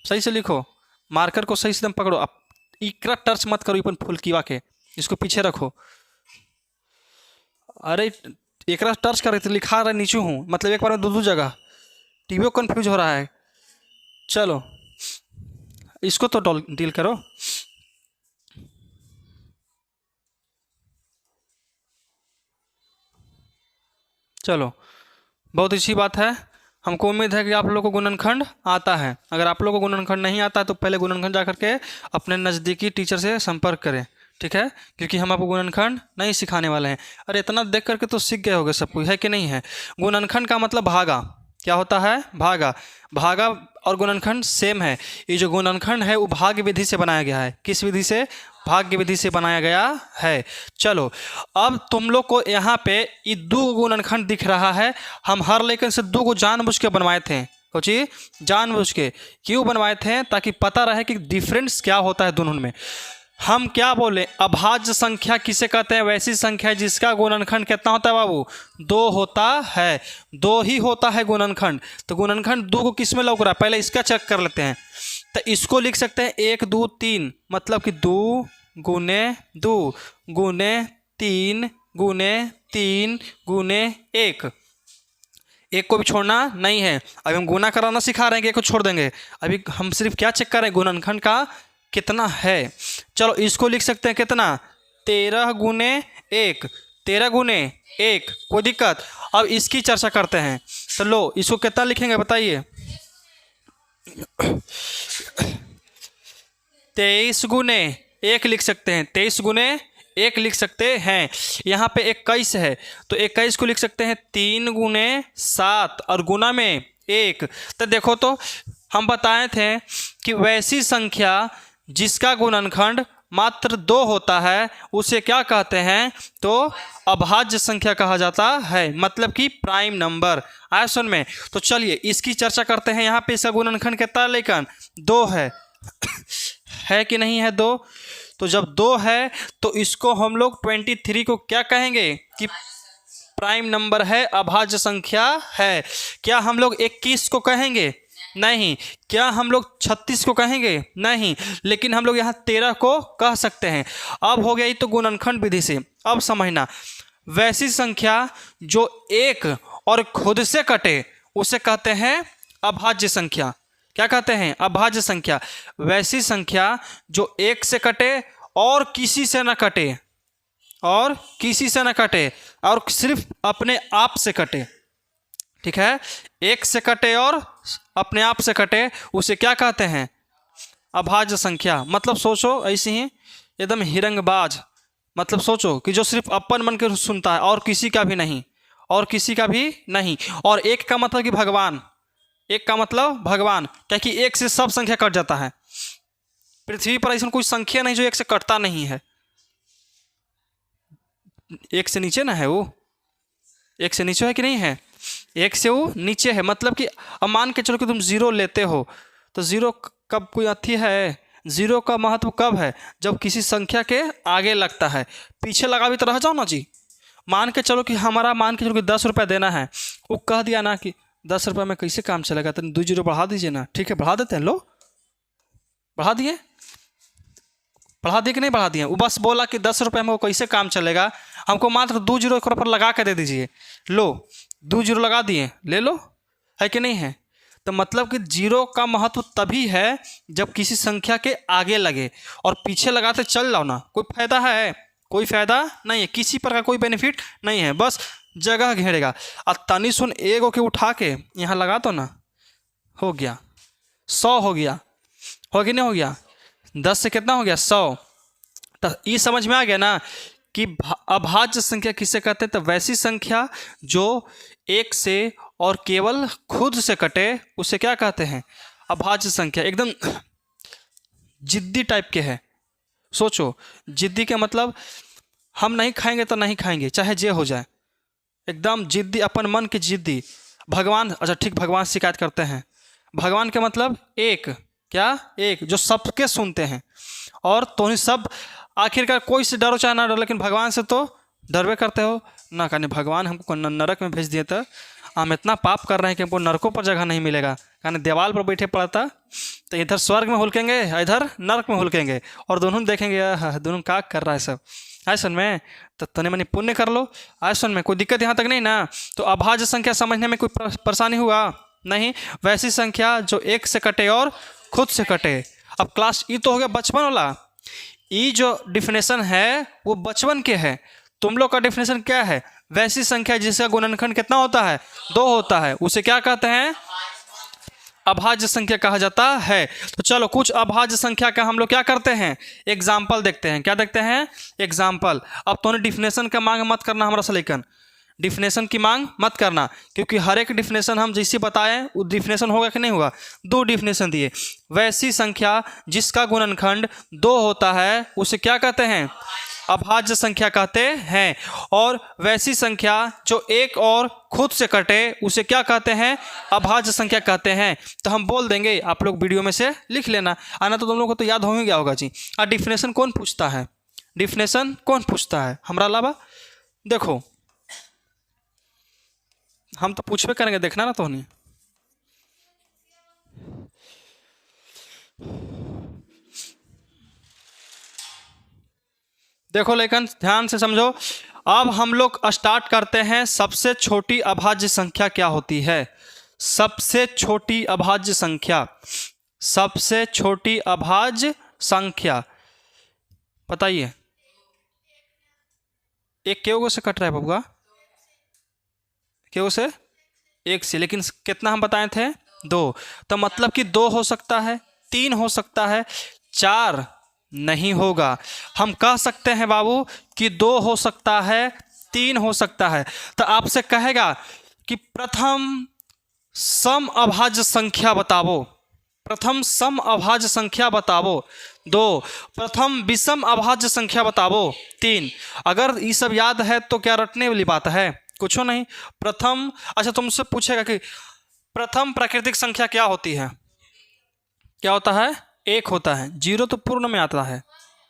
सही से लिखो, मार्कर को सही से एकदम पकड़ो। अब इकरा टच मत करो अपन फुलकीवा के, इसको पीछे रखो। अरे एकरा टच कर रहे थे, लिखा रहा नीचे हूँ, मतलब एक बार में दो जगह टीवी कंफ्यूज हो रहा है। चलो इसको तो डील करो। चलो बहुत अच्छी बात है, हमको उम्मीद है कि आप लोगों को गुणनखंड आता है। अगर आप लोगों को गुणनखंड नहीं आता है तो पहले गुणनखंड जा करके अपने नज़दीकी टीचर से संपर्क करें, ठीक है, क्योंकि हम आपको गुणनखंड नहीं सिखाने वाले हैं। अरे इतना देख करके तो सीख गए होगे सब कुछ, है कि नहीं है। गुणनखंड का मतलब भागा, क्या होता है, भागा। भागा और गुणनखंड सेम है। ये जो गुणनखंड है वो भाग्य विधि से बनाया गया है। किस विधि से, भाग्य विधि से बनाया गया है। चलो अब तुम लोग को यहाँ पे ये दो गुणनखंड दिख रहा है। हम हर लेकिन से दो को जानबूझ के बनवाए थे, सोचिए जानबूझ के क्यों बनवाए थे, ताकि पता रहे कि डिफरेंस क्या होता है दोनों में। हम क्या बोले, अभाज्य संख्या किसे कहते हैं, वैसी संख्या जिसका गुणनखंड कितना होता है बाबू, दो होता है। दो ही होता है गुणनखंड। तो गुणनखंड दो को किस में लौक रहा है, पहले इसका चेक कर लेते हैं। तो इसको लिख सकते हैं 1 2 3, मतलब कि 2 गुने 2 गुने 3 गुने 3 गुने 1। एक को भी छोड़ना नहीं है। अभी हम गुना कराना सिखा रहे हैं कि एक को छोड़ देंगे। अभी हम सिर्फ क्या चेक कर रहे हैं, गुणनखंड का कितना है। चलो इसको लिख सकते हैं कितना, 13 गुने 1, 13 गुने 1, कोई दिक्कत। अब इसकी चर्चा करते हैं। तो लो इसको कितना लिखेंगे बताइए, 23 गुने 1 लिख सकते हैं, 23 गुने 1 लिख सकते हैं। यहाँ पे 21 है तो 21 को लिख सकते हैं 3 गुने 7 और गुना में 1। तो देखो तो हम बताए थे कि वैसी संख्या जिसका गुणनखंड मात्र 2 होता है उसे क्या कहते हैं, तो अभाज्य संख्या कहा जाता है, मतलब कि प्राइम नंबर। आया सुन में। तो चलिए इसकी चर्चा करते हैं। यहाँ पे इसका गुणनखंड कितना है, लेकिन 2 है है कि नहीं है 2। तो जब 2 है तो इसको हम लोग 23 को क्या कहेंगे कि प्राइम नंबर है, अभाज्य संख्या है। क्या हम लोग 21 को कहेंगे, नहीं। क्या हम लोग 36 को कहेंगे, नहीं। लेकिन हम लोग यहाँ 13 को कह सकते हैं। अब हो गया ये तो गुणनखंड विधि से। अब समझना, वैसी संख्या जो 1 और खुद से कटे उसे कहते हैं अभाज्य संख्या। क्या कहते हैं, अभाज्य संख्या। वैसी संख्या जो 1 से कटे और किसी से न कटे, और किसी से न कटे, और सिर्फ अपने आप से कटे, ठीक है। 1 से कटे और अपने आप से कटे उसे क्या कहते हैं, अभाज्य संख्या। मतलब सोचो ऐसे ही एकदम हिरंगबाज, मतलब सोचो कि जो सिर्फ अपन मन के सुनता है और किसी का भी नहीं, और किसी का भी नहीं। और 1 का मतलब कि भगवान, 1 का मतलब भगवान, क्या कि 1 से सब संख्या कट जाता है। पृथ्वी पर ऐसा कोई संख्या नहीं जो 1 से कटता नहीं है। 1 से नीचे ना है वो, 1 से नीचे है कि नहीं है, 1 से वो नीचे है। मतलब कि अब मान के चलो कि तुम 0 लेते हो तो 0 कब कोई अथी है, 0 का महत्व कब है, जब किसी संख्या के आगे लगता है। पीछे लगा भी तो रह जाओ ना जी। मान के चलो कि हमारा, मान के चलो कि 10 रुपये देना है, वो कह दिया ना कि 10 रुपये में कैसे काम चलेगा, तो 2 0 बढ़ा दीजिए ना। ठीक है बढ़ा देते हैं, लो बढ़ा दिए, बढ़ा दिए कि नहीं बढ़ा दिए। वो बस बोला कि 10 रुपये में वो कैसे काम चलेगा, हमको मात्र 2 0 पर लगा के दे दीजिए। लो 2 0 लगा दिए, ले लो, है कि नहीं है। तो मतलब कि 0 का महत्व तभी है जब किसी संख्या के आगे लगे, और पीछे लगाते चल जाओ ना, कोई फायदा है, कोई फायदा नहीं है, किसी पर का कोई बेनिफिट नहीं है, बस जगह घेरेगा। और तनी सुन 1 के उठा के यहाँ लगा दो ना, हो गया 100, हो गया, हो गया नहीं हो गया, 10 से कितना हो गया 100। तो ये समझ में आ गया ना कि अभाज्य संख्या किसे कहते हैं। तो वैसी संख्या जो 1 से और केवल खुद से कटे उसे क्या कहते हैं, अभाज्य संख्या। एकदम जिद्दी टाइप के है। सोचो जिद्दी के मतलब हम नहीं खाएंगे तो नहीं खाएंगे, चाहे जे हो जाए, एकदम जिद्दी, अपन मन के जिद्दी। भगवान, अच्छा ठीक, भगवान शिकायत करते हैं। भगवान के मतलब 1, क्या 1 जो सबके सुनते हैं, और तो ही सब आखिरकार कोई से डरो चाहे ना डरो, लेकिन भगवान से तो डरवे करते हो ना। कहने भगवान हमको नरक में भेज दिए तो हम इतना पाप कर रहे हैं कि हमको नरकों पर जगह नहीं मिलेगा। कहने दीवार पर बैठे पड़ता तो इधर स्वर्ग में हुलकेंगे, इधर नरक में हुलकेंगे, और दोनों देखेंगे दोनों क्या कर रहा है सब। आए सुन में तो तने मनी पुण्य कर लो। आए सुन में कोई दिक्कत यहाँ तक नहीं ना। तो अभाज्य संख्या समझने में कोई परेशानी हुआ नहीं। वैसी संख्या जो एक से कटे और खुद से कटे। अब क्लास ई तो हो गया बचपन वाला। ई जो डिफिनेशन है वो बचपन के है। तुम लोग का डिफिनेशन क्या है? वैसी संख्या जिसका गुणनखंड कितना होता है? 2 होता है, उसे क्या कहते हैं? अभाज्य संख्या कहा जाता है। तो चलो कुछ अभाज्य संख्या का हम लोग क्या करते हैं, एग्जाम्पल देखते हैं। क्या देखते हैं? एग्जाम्पल। अब तो डिफिनेशन का मांग मत करना हमारा सलेकन, डिफिनेशन की मांग मत करना, क्योंकि हर एक डिफिनेशन हम जैसे बताएं वो डिफिनेशन होगा कि नहीं होगा। 2 डिफिनेशन दिए। वैसी संख्या जिसका गुणनखंड 2 होता है उसे क्या कहते हैं? अभाज्य संख्या कहते हैं। और वैसी संख्या जो एक और खुद से कटे उसे क्या कहते हैं? अभाज्य संख्या कहते हैं। तो हम बोल देंगे, आप लोग वीडियो में से लिख लेना, आना तो तुम लोगों को तो याद हो ही गया होगा जी। डिफिनेशन कौन पूछता है? डिफिनेशन कौन पूछता है हमारा अलावा? देखो हम तो पूछबे करेंगे, देखना ना तो नहीं। देखो लेकिन ध्यान से समझो। अब हम लोग स्टार्ट करते हैं। सबसे छोटी अभाज्य संख्या क्या होती है? सबसे छोटी अभाज्य संख्या, सबसे छोटी अभाज्य संख्या बताइए। एक क्यों से कट रहा है बबुआ? क्यों से? 1 से। लेकिन कितना हम बताए थे? 2। तो मतलब कि 2 हो सकता है, 3 हो सकता है, 4 नहीं होगा। हम कह सकते हैं बाबू कि 2 हो सकता है, 3 हो सकता है। तो आपसे कहेगा कि प्रथम सम अभाज्य संख्या बताओ, प्रथम सम अभाज्य संख्या बताओ 2, प्रथम विषम अभाज्य संख्या बताओ 3। अगर ये सब याद है तो क्या रटने वाली बात है? कुछ नहीं। प्रथम, अच्छा तुमसे पूछेगा कि प्रथम प्राकृतिक संख्या क्या होती है? क्या होता है? 1 होता है। 0 तो पूर्ण में आता है।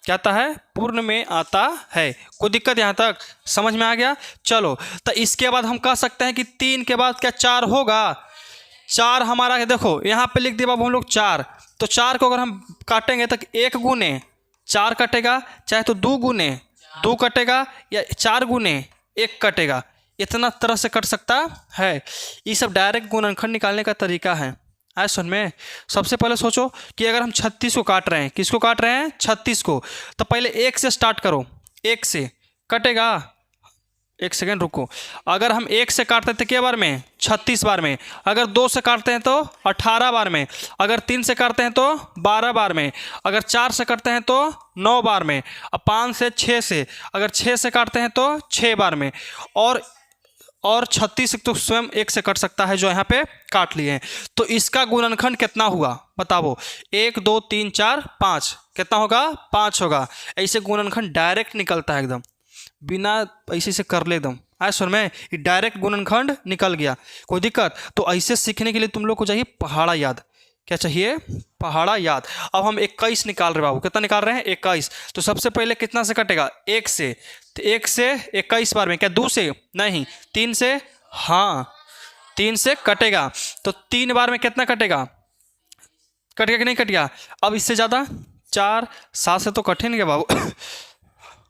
क्या आता है? पूर्ण में आता है। कोई दिक्कत यहाँ तक समझ में आ गया? चलो तो इसके बाद हम कह सकते हैं कि 3 के बाद क्या 4 होगा? 4 हमारा देखो यहाँ पे लिख दिया बाबू हम लोग 4। तो 4 को अगर हम काटेंगे तो 1 गुने 4 कटेगा, चाहे तो 2 गुने 2 कटेगा, या 4 गुने 1 कटेगा। इतना तरह से कट सकता है। ये सब डायरेक्ट गुणनखंड निकालने का तरीका है। आए सुन में सबसे पहले सोचो कि अगर हम 36 को काट रहे हैं, किसको काट रहे हैं? 36 को। तो पहले 1 से स्टार्ट करो, 1 से कटेगा। 1 सेकेंड रुको। अगर हम 1 से काटते हैं तो क्या बार में? 36 बार में। अगर 2 से काटते हैं तो 18 बार में। अगर 3 से काटते हैं तो 12 बार में। अगर 4 से काटते हैं तो 9 बार में। अब 5 से 6 से, अगर 6 से काटते हैं तो 6 बार में। और 36 तो स्वयं 1 से कट सकता है जो यहाँ पे काट लिए हैं। तो इसका गुणनखंड कितना हुआ बताओ? 1 2 3 4 5। कितना होगा? 5 होगा। ऐसे गुणनखंड डायरेक्ट निकलता है एकदम, बिना ऐसे से कर ले एकदम। आए सुन में ये डायरेक्ट गुणनखंड निकल गया। कोई दिक्कत? तो ऐसे सीखने के लिए तुम लोग को चाहिए पहाड़ा याद। क्या चाहिए? पहाड़ा याद। अब हम 21 निकाल रहे बाबू। कितना निकाल रहे हैं? 21। तो सबसे पहले कितना से कटेगा? 1 से। तो 1 से 21 बार में। क्या 2 से? नहीं। 3 से? हाँ 3 से कटेगा। तो 3 बार में कितना कटेगा? कटेगा कि नहीं कटेगा? अब इससे ज़्यादा 4 7 से तो कटे नहीं बाबू।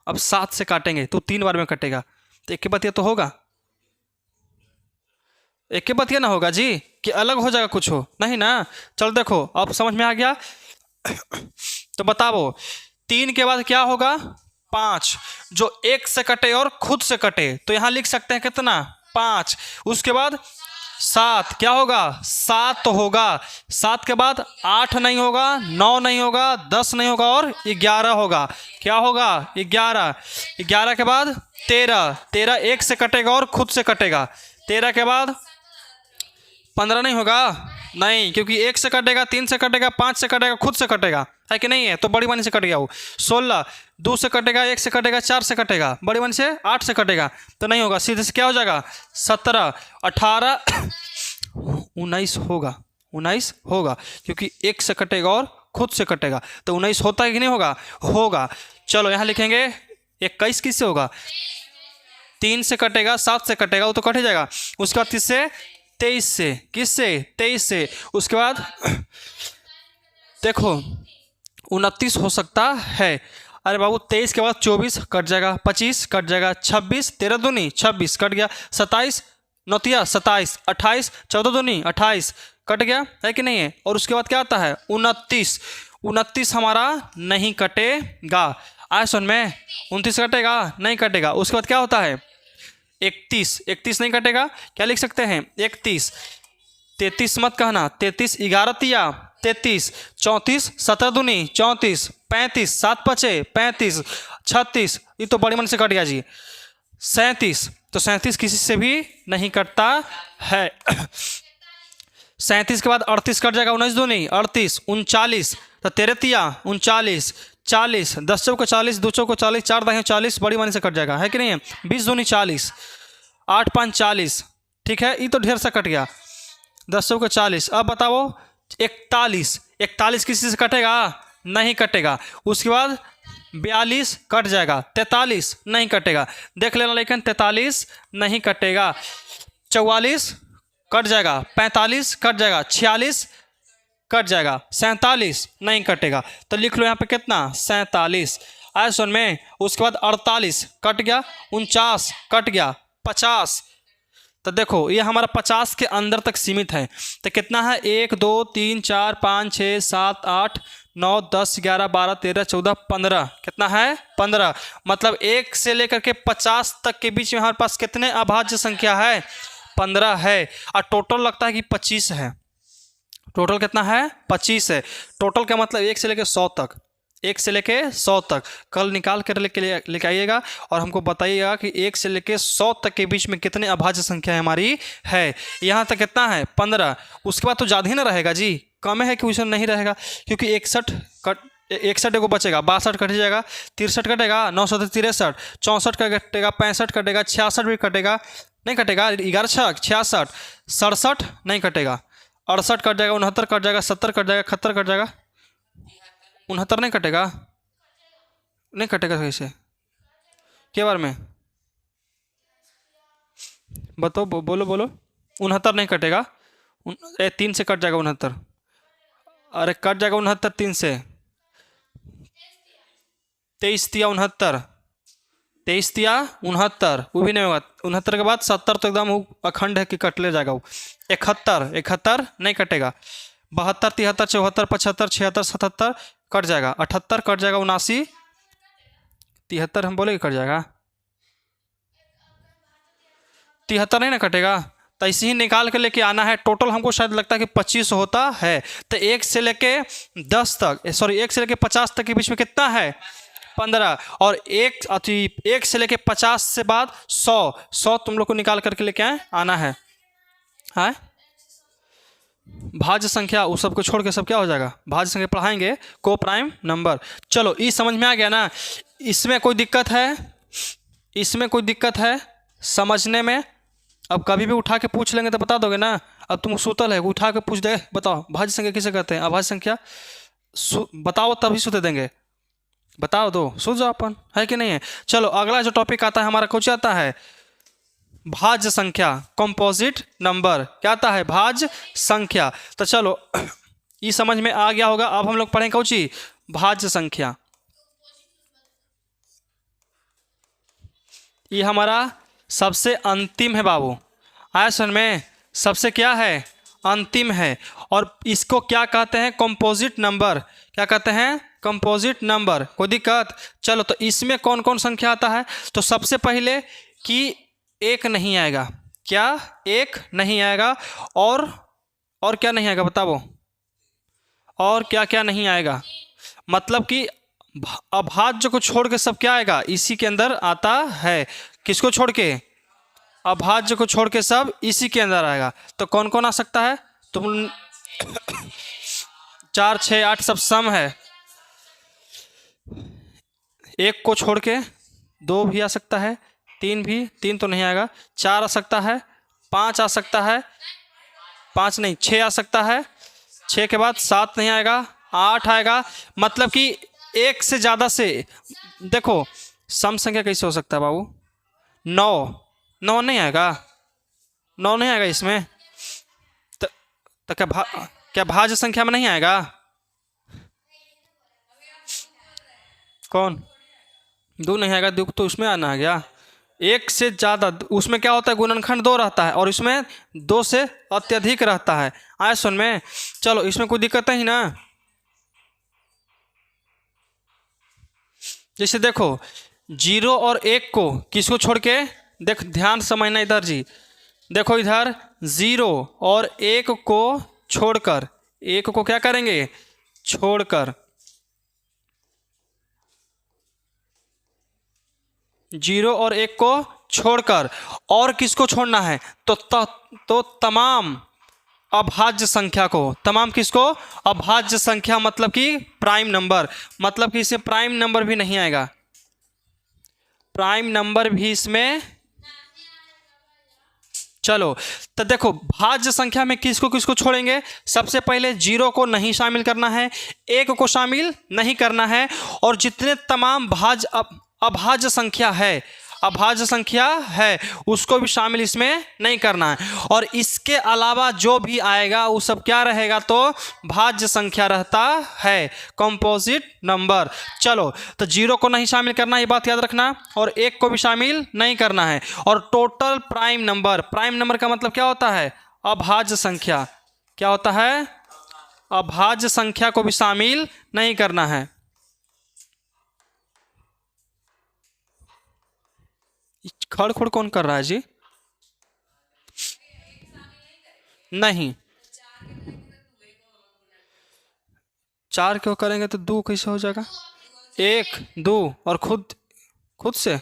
अब 7 से काटेंगे तो 3 बार में कटेगा। तो एक के बतिया तो होगा, एक के बतिया ना होगा जी कि अलग हो जाएगा कुछ हो नहीं ना। चल देखो अब समझ में आ गया। तो बताओ 3 के बाद क्या होगा? 5। जो 1 से कटे और खुद से कटे तो यहाँ लिख सकते हैं कितना? 5। उसके बाद 7 क्या होगा? 7 तो होगा। 7 के बाद 8 नहीं होगा, 9 नहीं होगा, 10 नहीं होगा और 11 होगा। क्या होगा? 11। 11 के बाद 13। 13 1 से कटेगा और खुद से कटेगा। 13 के बाद 15 नहीं होगा, नहीं, क्योंकि 1 से कटेगा, 3 से कटेगा, 5 से कटेगा, खुद से कटेगा, है कि नहीं है? तो बड़ी वानी से कट गया वो। 16 2 से कटेगा, 1 से कटेगा, 4 से कटेगा, बड़ी वानी से 8 से कटेगा, तो नहीं होगा। सीधे से क्या हो जाएगा? 17 18 19 होगा, 19 होगा, क्योंकि 1 से कटेगा और खुद से कटेगा। तो 19 होता है कि नहीं होगा? होगा। चलो यहाँ लिखेंगे 21 किससे होगा? 3 से कटेगा, 7 से कटेगा, वो तो कट ही जाएगा। उसके बाद किससे? 23 से। किससे? 23 से। उसके बाद देखो 29 हो सकता है। अरे बाबू 23 के बाद 24 कट जाएगा, 25 कट जाएगा, 26 13 दूनी 26 कट गया, 27 नौतिया 27, 28 14 दूनी 28 कट गया, है कि नहीं है? और उसके बाद क्या आता है? 29। 29 हमारा नहीं कटेगा। आए सुन में? 29 कटेगा? नहीं कटेगा। उसके बाद क्या होता है? 31। 31 नहीं कटेगा। क्या लिख सकते हैं? 31। 33 मत कहना, 33 11 तिया 33, 34 17 दूनी 34, 35 7 पचे 35, 36 ये तो बड़ी मन से कट गया जी, 37 तो 37 किसी से भी नहीं कटता है। 37 के बाद 38 कट जाएगा, 19 दूनी 38, 39 तो 13 तिया 39, 40 10 चौको 40, 2 चौको 40, 4 दाहिने 40 बड़ी मानी से कट जाएगा, है कि नहीं है? 20 दूनी 40, 8 5 40, ठीक है, ये तो ढेर सा कट गया। 10 चौको 40। अब बताओ 41। 41 किसी से कटेगा? नहीं कटेगा। उसके बाद 42 कट जाएगा, 43 नहीं कटेगा। देख लेना लेकिन 43 नहीं कटेगा। 44 कट जाएगा, 45 कट जाएगा, 46 कट जाएगा, 47 नहीं कटेगा। तो लिख लो यहाँ पे कितना? 47। आए सुन में? उसके बाद 48 कट गया, 49 कट गया, 50। तो देखो ये हमारा 50 के अंदर तक सीमित है। तो कितना है? 1 2 3 4 5 6 7 8 9 10 11 12 13 14 15। कितना है? 15। मतलब 1 से लेकर के 50 तक के बीच में हमारे पास कितने अभाज्य संख्या है? 15 है। और टोटल लगता है कि 25 है। टोटल कितना है? 25 है। टोटल का मतलब 1 से लेकर 100 तक, 1 से लेके 100 तक कल निकाल कर लेके आइएगा और हमको बताइएगा कि 1 से लेके 100 तक के बीच में कितने अभाज्य संख्या हमारी है। यहाँ तक कितना है? 15। उसके बाद तो ज़्यादा ही ना रहेगा जी, कम है क्वेश्चन नहीं रहेगा, क्योंकि 61 एगो बचेगा, 62 कट जाएगा, 63 कटेगा, 963, 64 कटेगा, 65 कटेगा, 66 भी कटेगा, नहीं कटेगा, 11 6 66, 67 नहीं कटेगा, 68 कट जाएगा, 69 कट जाएगा, 70 कट जाएगा, 71 कट जाएगा, 69 नहीं कटेगा, नहीं कटेगा कैसे? के बार में बताओ, बोलो बोलो। 69 नहीं कटेगा, 3 से कट जाएगा 69, अरे कट जाएगा 69 3 से, 23 तिया 69, 23 तिया 69, वो भी नहीं होगा। 69 के बाद 70 तो एकदम अखंड है कि कट ले जाएगा वो। 71 नहीं कटेगा, 72 73 74 75 76 77 कट जाएगा, 78 कट जाएगा, 79 73 हम बोले कट जाएगा, 73 नहीं ना कटेगा। तो ऐसे ही निकाल के लेके आना है। टोटल हमको शायद लगता है कि 25 होता है। तो 1 से लेके 10 तक, सॉरी 1 से लेके 50 तक के बीच में कितना है? 15। और 1 से लेके 50 से बाद 100 तुम लोग को निकाल करके लेके आना है। हाँ, भाज्य संख्या उस सब को छोड़ के सब क्या हो जाएगा? भाज्य संख्या पढ़ाएंगे, को प्राइम नंबर। चलो ये समझ में आ गया ना? इसमें कोई दिक्कत है? इसमें कोई दिक्कत है समझने में? अब कभी भी उठा के पूछ लेंगे तो बता दोगे ना? अब तुम सुतल है, उठा के पूछ दे, बताओ भाज्य संख्या किसे कहते हैं? अभाज्य संख्या बताओ, तभी सुते देंगे। बताओ दो, सो जाओ अपन, है कि नहीं है? चलो अगला जो टॉपिक आता है हमारा, कुछ आता है भाज्य संख्या, कंपोजिट नंबर। क्या आता है? भाज्य संख्या। तो चलो ये समझ में आ गया होगा। अब हम लोग पढ़ें कौची? भाज्य संख्या। ये हमारा सबसे अंतिम है बाबू, आयसन में सबसे क्या है? अंतिम है। और इसको क्या कहते हैं? Composite number. क्या कहते हैं? Composite number. कोई दिक्कत? चलो तो इसमें कौन कौन संख्या आता है? तो सबसे पहले कि 1 नहीं आएगा। क्या? 1 नहीं आएगा। और क्या नहीं आएगा बताओ? और क्या क्या नहीं आएगा? मतलब कि अभाज्य को छोड़ के सब क्या आएगा? इसी के अंदर आता है। किसको छोड़ के? अभाज्य को छोड़ के सब इसी के अंदर आएगा। तो कौन कौन आ सकता है? तुम 4 6 8 सब सम है। 1 को छोड़ के 2 भी आ सकता है, 3 भी, 3 तो नहीं आएगा, 4 आ सकता है, 5 आ सकता है, 5 नहीं 6 आ सकता है, 6 के बाद 7 नहीं आएगा, 8 आएगा। मतलब कि एक से ज़्यादा से, देखो सम संख्या कैसे हो सकता है बाबू, 9, 9 नहीं आएगा, 9 नहीं आएगा इसमें। तो क्या भाज्य संख्या में नहीं आएगा? कौन 2 नहीं आएगा? 2 तो उसमें आना है गया। एक से ज़्यादा, उसमें क्या होता है, गुणनखंड 2 रहता है और इसमें 2 से अत्यधिक रहता है। आए सुन में, चलो इसमें कोई दिक्कत नहीं ना। जैसे देखो 0 और 1 को किसको छोड़ के, देख ध्यान समझना इधर जी, देखो इधर 0 और 1 को छोड़कर, 1 को क्या करेंगे, छोड़कर, 0 और 1 को छोड़कर और किसको छोड़ना है, तो तमाम अभाज्य संख्या को, तमाम किसको, अभाज्य संख्या, मतलब कि प्राइम नंबर, मतलब कि इसमें प्राइम नंबर भी नहीं आएगा, प्राइम नंबर भी इसमें। चलो तो देखो भाज्य संख्या में किसको किसको छोड़ेंगे, सबसे पहले 0 को नहीं शामिल करना है, 1 को शामिल नहीं करना है, और जितने तमाम अभाज्य संख्या है, अभाज्य संख्या है उसको भी शामिल इसमें नहीं करना है। और इसके अलावा जो भी आएगा वो सब क्या रहेगा, तो भाज्य संख्या रहता है, कंपोजिट नंबर। चलो तो 0 को नहीं शामिल करना, ये बात याद रखना, और 1 को भी शामिल नहीं करना है। और total prime number, prime number का मतलब क्या होता है, अभाज्य संख्या, क्या होता है, अभाज्य संख्या को भी शामिल नहीं करना है। खड़ खुड़ कौन कर रहा है जी? नहीं, 4 क्यों करेंगे तो 2 कैसे हो जाएगा, 1 2 और खुद से,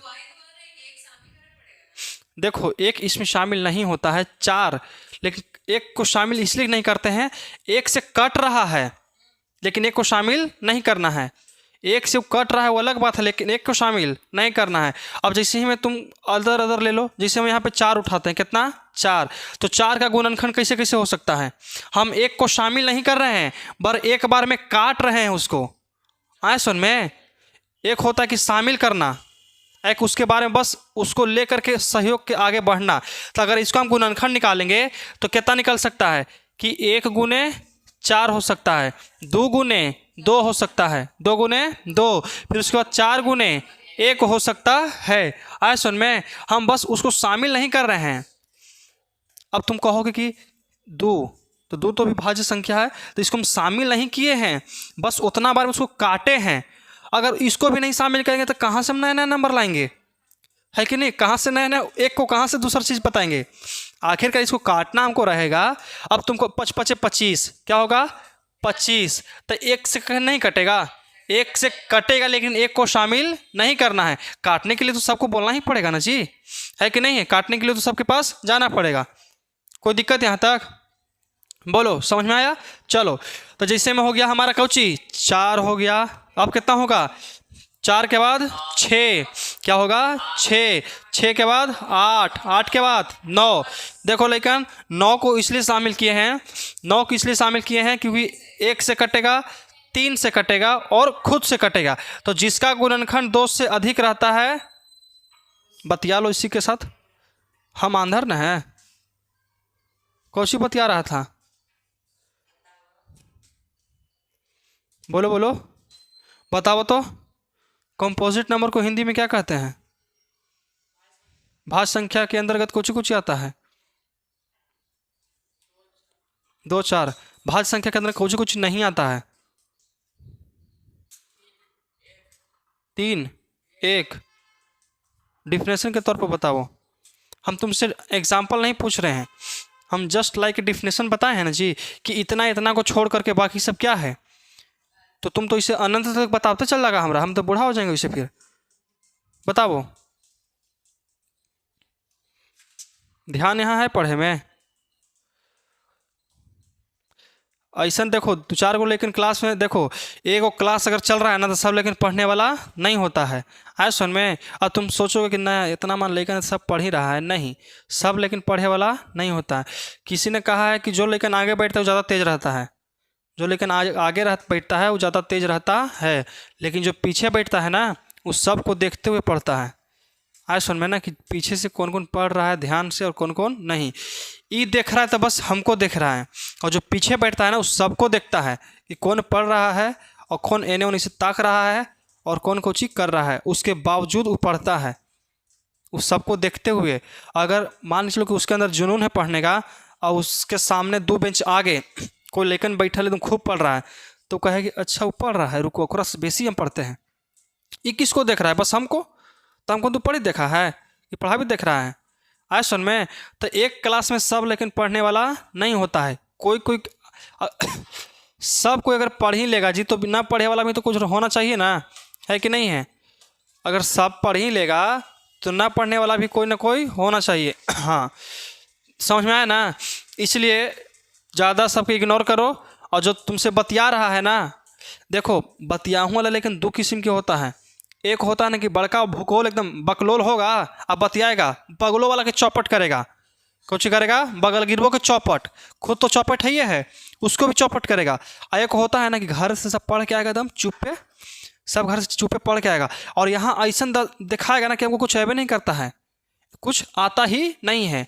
देखो 1 इसमें शामिल नहीं होता है, 4, लेकिन 1 को शामिल इसलिए नहीं करते हैं, 1 से कट रहा है लेकिन 1 को शामिल नहीं करना है, 1 से कट रहा है वो अलग बात है, लेकिन 1 को शामिल नहीं करना है। अब जैसे ही में तुम अदर ले लो, जैसे हम यहाँ पे 4 उठाते हैं, कितना 4, तो 4 का गुणनखंड कैसे कैसे हो सकता है, हम 1 को शामिल नहीं कर रहे हैं, पर एक बार में काट रहे हैं उसको। आए सुन में, एक होता है कि शामिल करना, एक उसके बारे में बस उसको लेकर के सहयोग के आगे बढ़ना। तो अगर इसको हम गुणनखंड निकालेंगे तो कितना निकल सकता है कि 1 गुने 4 हो सकता है, 2 गुने 2 हो सकता है, 2 गुने 2, फिर उसके बाद 4 गुने 1 हो सकता है। आए सुन में, हम बस उसको शामिल नहीं कर रहे हैं। अब तुम कहोगे कि 2 तो भी भाज्य संख्या है, तो इसको हम शामिल नहीं किए हैं, बस उतना बार उसको काटे हैं। अगर इसको भी नहीं शामिल करेंगे तो कहाँ से हम नया नया नंबर लाएंगे, है कि नहीं, कहाँ से नया नया, 1 को कहाँ से दूसरा चीज़ बताएंगे, आखिरकार इसको काटना हमको रहेगा। अब तुमको 5 5 25 क्या होगा, 25, तो 1 से नहीं कटेगा, 1 से कटेगा लेकिन 1 को शामिल नहीं करना है। काटने के लिए तो सबको बोलना ही पड़ेगा ना जी, है कि नहीं है, काटने के लिए तो सबके पास जाना पड़ेगा। कोई दिक्कत यहाँ तक, बोलो समझ में आया। चलो तो जैसे में हो गया हमारा कौची, 4 हो गया, अब कितना होगा, 4 के बाद 6 क्या होगा, 6 के बाद 8, 8 के बाद 9। देखो लेकिन 9 को इसलिए शामिल किए हैं, 9 को इसलिए शामिल किए हैं क्योंकि 1 से कटेगा, 3 से कटेगा और खुद से कटेगा, तो जिसका गुणनखंड 2 से अधिक रहता है, बतिया लो इसी के साथ, हम आंधर न है, कौशी बतिया रहा था, बोलो बोलो बताओ तो, कंपोजिट नंबर को हिंदी में क्या कहते हैं, भाज्य संख्या के अंतर्गत कुछ कुछ आता है, 2 4, भाज्य संख्या के अंदर कुछ कुछ नहीं आता है, 3 1। डिफिनेशन के तौर पर बताओ, हम तुमसे एग्जाम्पल नहीं पूछ रहे हैं, हम जस्ट लाइक डिफिनेशन बताए हैं ना जी, कि इतना इतना को छोड़ करके बाकी सब क्या है, तो तुम तो इसे अनंत तक बताते चल लगा हमरा, हम तो बूढ़ा हो जाएंगे इसे, फिर बताओ, ध्यान यहाँ है पढ़े में। ऐसा देखो 2 4 को, लेकिन क्लास में देखो एक क्लास अगर चल रहा है ना तो सब लेकिन पढ़ने वाला नहीं होता है, आए सुन में। अब तुम सोचोगे कि ना इतना मान लेकिन सब पढ़ ही रहा है, नहीं, सब लेकिन पढ़े वाला नहीं होता है। किसी ने कहा है कि जो लेकिन आगे बैठता है वो ज़्यादा तेज रहता है, जो लेकिन आगे बैठता है वो ज़्यादा तेज रहता है, लेकिन जो पीछे बैठता है ना उस सब को देखते हुए पढ़ता है। आज सुन में ना कि पीछे से कौन कौन पढ़ रहा है ध्यान से और कौन कौन नहीं। ई देख रहा है तो बस हमको देख रहा है, और जो पीछे बैठता है ना उस सबको देखता है कि कौन पढ़ रहा है और कौन एने ओने से ताक रहा है और कौन को चीज कर रहा है। उसके बावजूद वो पढ़ता है उस सबको देखते हुए। अगर मान लो कि उसके अंदर जुनून है पढ़ने का और उसके सामने 2 बेंच आगे कोई लेकिन बैठा ले तुम खूब पढ़ रहा है तो कहेगी अच्छा वो पढ़ रहा है, रुको ओकरा से बेसी हम पढ़ते हैं। ये किसको देख रहा है? बस हमको। तो हमको तो पढ़ी देखा है, ये पढ़ा भी देख रहा है। आए सुन में तो एक क्लास में सब लेकिन पढ़ने वाला नहीं होता है। कोई कोई सब कोई अगर पढ़ ही लेगा जी तो बिना पढ़े वाला भी तो कुछ होना चाहिए ना, है कि नहीं है? अगर सब पढ़ ही लेगा तो ना पढ़ने वाला भी कोई ना कोई होना चाहिए। हाँ समझ में आया ना? इसलिए ज़्यादा सबको इग्नोर करो। और जो तुमसे बतिया रहा है ना, देखो बतियाहूँ वाला लेकिन 2 किस्म के होता है। एक होता है ना कि बड़का भूगोल एकदम बकलोल होगा, अब बतियाएगा, बगलों वाला के चौपट करेगा। कुछ करेगा बगल गिरवो के चौपट, खुद तो चौपट है, ये है उसको भी चौपट करेगा। और एक होता है ना कि घर से सब पढ़ के आएगा एकदम चुप पे, सब घर से चुप पे पढ़ के आएगा और यहाँ ऐसा दिखाएगा ना कि हमको कुछ ऐबे नहीं करता है, कुछ आता ही नहीं है,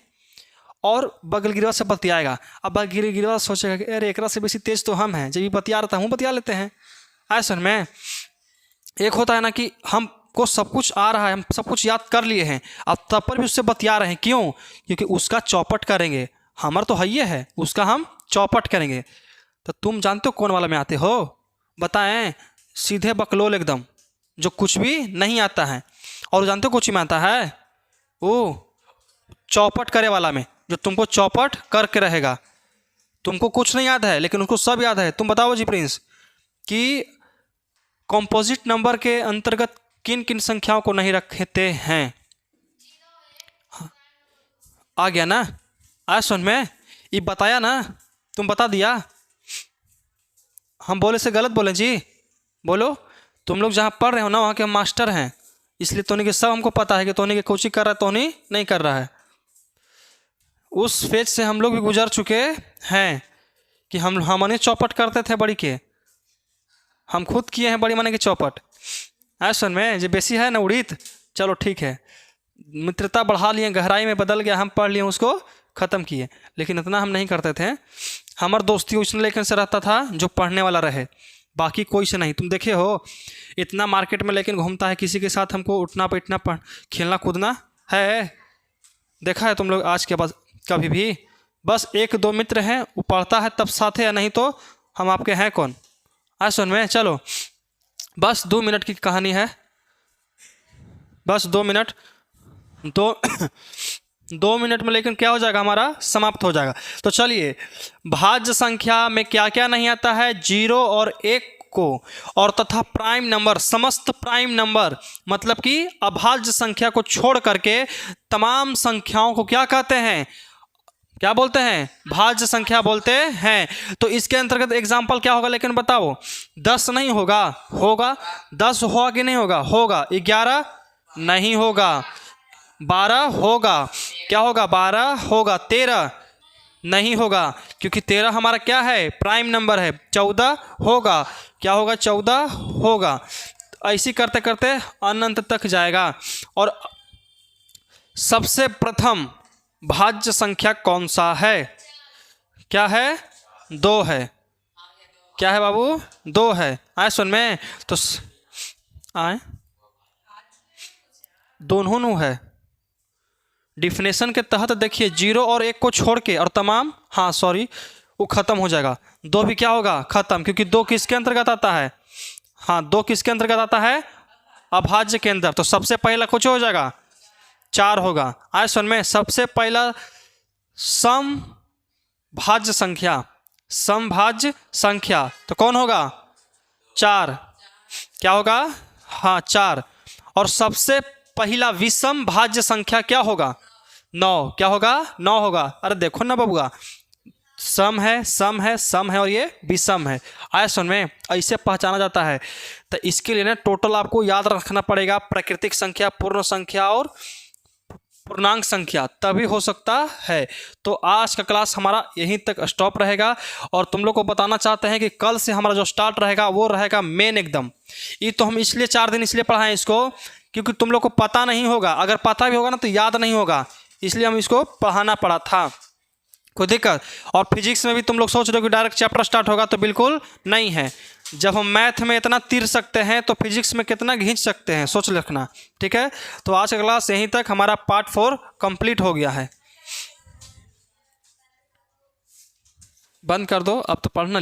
और बगल गिरवा से बतियाएगा। अब बगल गिरवा सोचेगा कि अरे एकरा से बेसी तेज तो हम हैं, जब ये बतिया रहता हूँ बतिया लेते हैं। ऐसा में एक होता है ना कि हमको सब कुछ आ रहा है, हम सब कुछ याद कर लिए हैं, अब तब पर भी उससे बतिया रहे हैं। क्यों? क्योंकि उसका चौपट करेंगे। हमारा तो है, है उसका हम चौपट करेंगे। तो तुम जानते हो कौन वाला में आते हो? बताएं। सीधे बकलोल एकदम, जो कुछ भी नहीं आता है। और जानते हो कुछ में आता है? वो चौपट करे वाला में, जो तुमको चौपट करके रहेगा। तुमको कुछ नहीं याद है लेकिन उसको सब याद है। तुम बताओ जी प्रिंस कि कॉम्पोजिट नंबर के अंतर्गत किन किन संख्याओं को नहीं रखते हैं? आ गया ना? आज सुन में ये बताया ना, तुम बता दिया। हम बोले से गलत बोले जी? बोलो। तुम लोग जहाँ पढ़ रहे हो ना वहाँ के हम मास्टर हैं, इसलिए तोनी के सब हमको पता है कि तोनी के कोचिंग कर रहा है, तोनी नहीं कर रहा है। उस फेज से हम लोग भी गुजर चुके हैं कि हमने चौपट करते थे बड़ी के, हम खुद किए हैं बड़ी माने की चौपट। ऐसा में जो बेसी है ना उड़ीत, चलो ठीक है, मित्रता बढ़ा लिए, गहराई में बदल गया, हम पढ़ लिए, उसको ख़त्म किए, लेकिन इतना हम नहीं करते थे। हमार दोस्ती उस लेकिन से रहता था जो पढ़ने वाला रहे, बाकी कोई से नहीं। तुम देखे हो इतना मार्केट में लेकिन घूमता है, किसी के साथ हमको उठना बैठना खेलना कूदना है? देखा है तुम लोग आज के बाद कभी भी? बस 1-2 मित्र हैं, वो पढ़ता है तब साथ है, या नहीं तो हम आपके हैं कौन? आज सुन में चलो, बस 2 मिनट की कहानी है, बस 2 मिनट, 2 मिनट में लेकिन क्या हो जाएगा, हमारा समाप्त हो जाएगा। तो चलिए, भाज्य संख्या में क्या क्या नहीं आता है? 0 और 1 को, और तथा प्राइम नंबर, समस्त प्राइम नंबर, मतलब कि अभाज्य संख्या को छोड़ करके तमाम संख्याओं को क्या कहते हैं? क्या बोलते हैं? भाज्य संख्या बोलते हैं। तो इसके अंतर्गत एग्जाम्पल क्या होगा लेकिन बताओ? 10 नहीं होगा? होगा। 10 होगा कि नहीं होगा? होगा। 11 नहीं होगा। 12 होगा। क्या होगा? 12 होगा। 13 नहीं होगा, क्योंकि 13 हमारा क्या है? प्राइम नंबर है। 14 होगा। क्या होगा? 14 होगा। ऐसी करते करते अनंत तक जाएगा। और सबसे प्रथम भाज्य संख्या कौन सा है? क्या है? 2 है। क्या है बाबू? 2 है। आए सुन में तो आए दोनों है। डिफिनेशन के तहत देखिए, 0 और 1 को छोड़ के और तमाम, हाँ सॉरी, वो खत्म हो जाएगा। 2 भी क्या होगा? खत्म, क्योंकि 2 किसके अंतर्गत आता है? हाँ, 2 किसके अंतर्गत आता है? अभाज्य के अंदर। तो सबसे पहला कुछ हो जाएगा? 4 होगा। आए सुन में, सबसे पहला समभाज्य संख्या, समभाज्य संख्या तो कौन होगा? 4। क्या होगा? हाँ 4। और सबसे पहला विषम भाज्य संख्या क्या होगा? 9। क्या होगा? 9 होगा। अरे देखो ना बबुआ, सम है, सम है, सम है और ये विषम है। आए सुन में, ऐसे पहचाना जाता है। तो इसके लिए ना टोटल आपको याद रखना पड़ेगा, प्राकृतिक संख्या, पूर्ण संख्या और पूर्णांक संख्या तभी हो सकता है। तो आज का क्लास हमारा यहीं तक स्टॉप रहेगा और तुम लोग को बताना चाहते हैं कि कल से हमारा जो स्टार्ट रहेगा वो रहेगा मेन एकदम। ये तो हम इसलिए 4 दिन इसलिए पढ़ाएं इसको क्योंकि तुम लोग को पता नहीं होगा, अगर पता भी होगा ना तो याद नहीं होगा, इसलिए हम इसको पढ़ाना पड़ा था। कोई दिक्कत? और फिजिक्स में भी तुम लोग सोच रहे हो कि डायरेक्ट चैप्टर स्टार्ट होगा, तो बिल्कुल नहीं है। जब हम मैथ में इतना तीर सकते हैं तो फिजिक्स में कितना खींच सकते हैं, सोच रखना। ठीक है, तो आज का क्लास यहीं तक हमारा पार्ट 4 कंप्लीट हो गया है। बंद कर दो, अब तो पढ़ना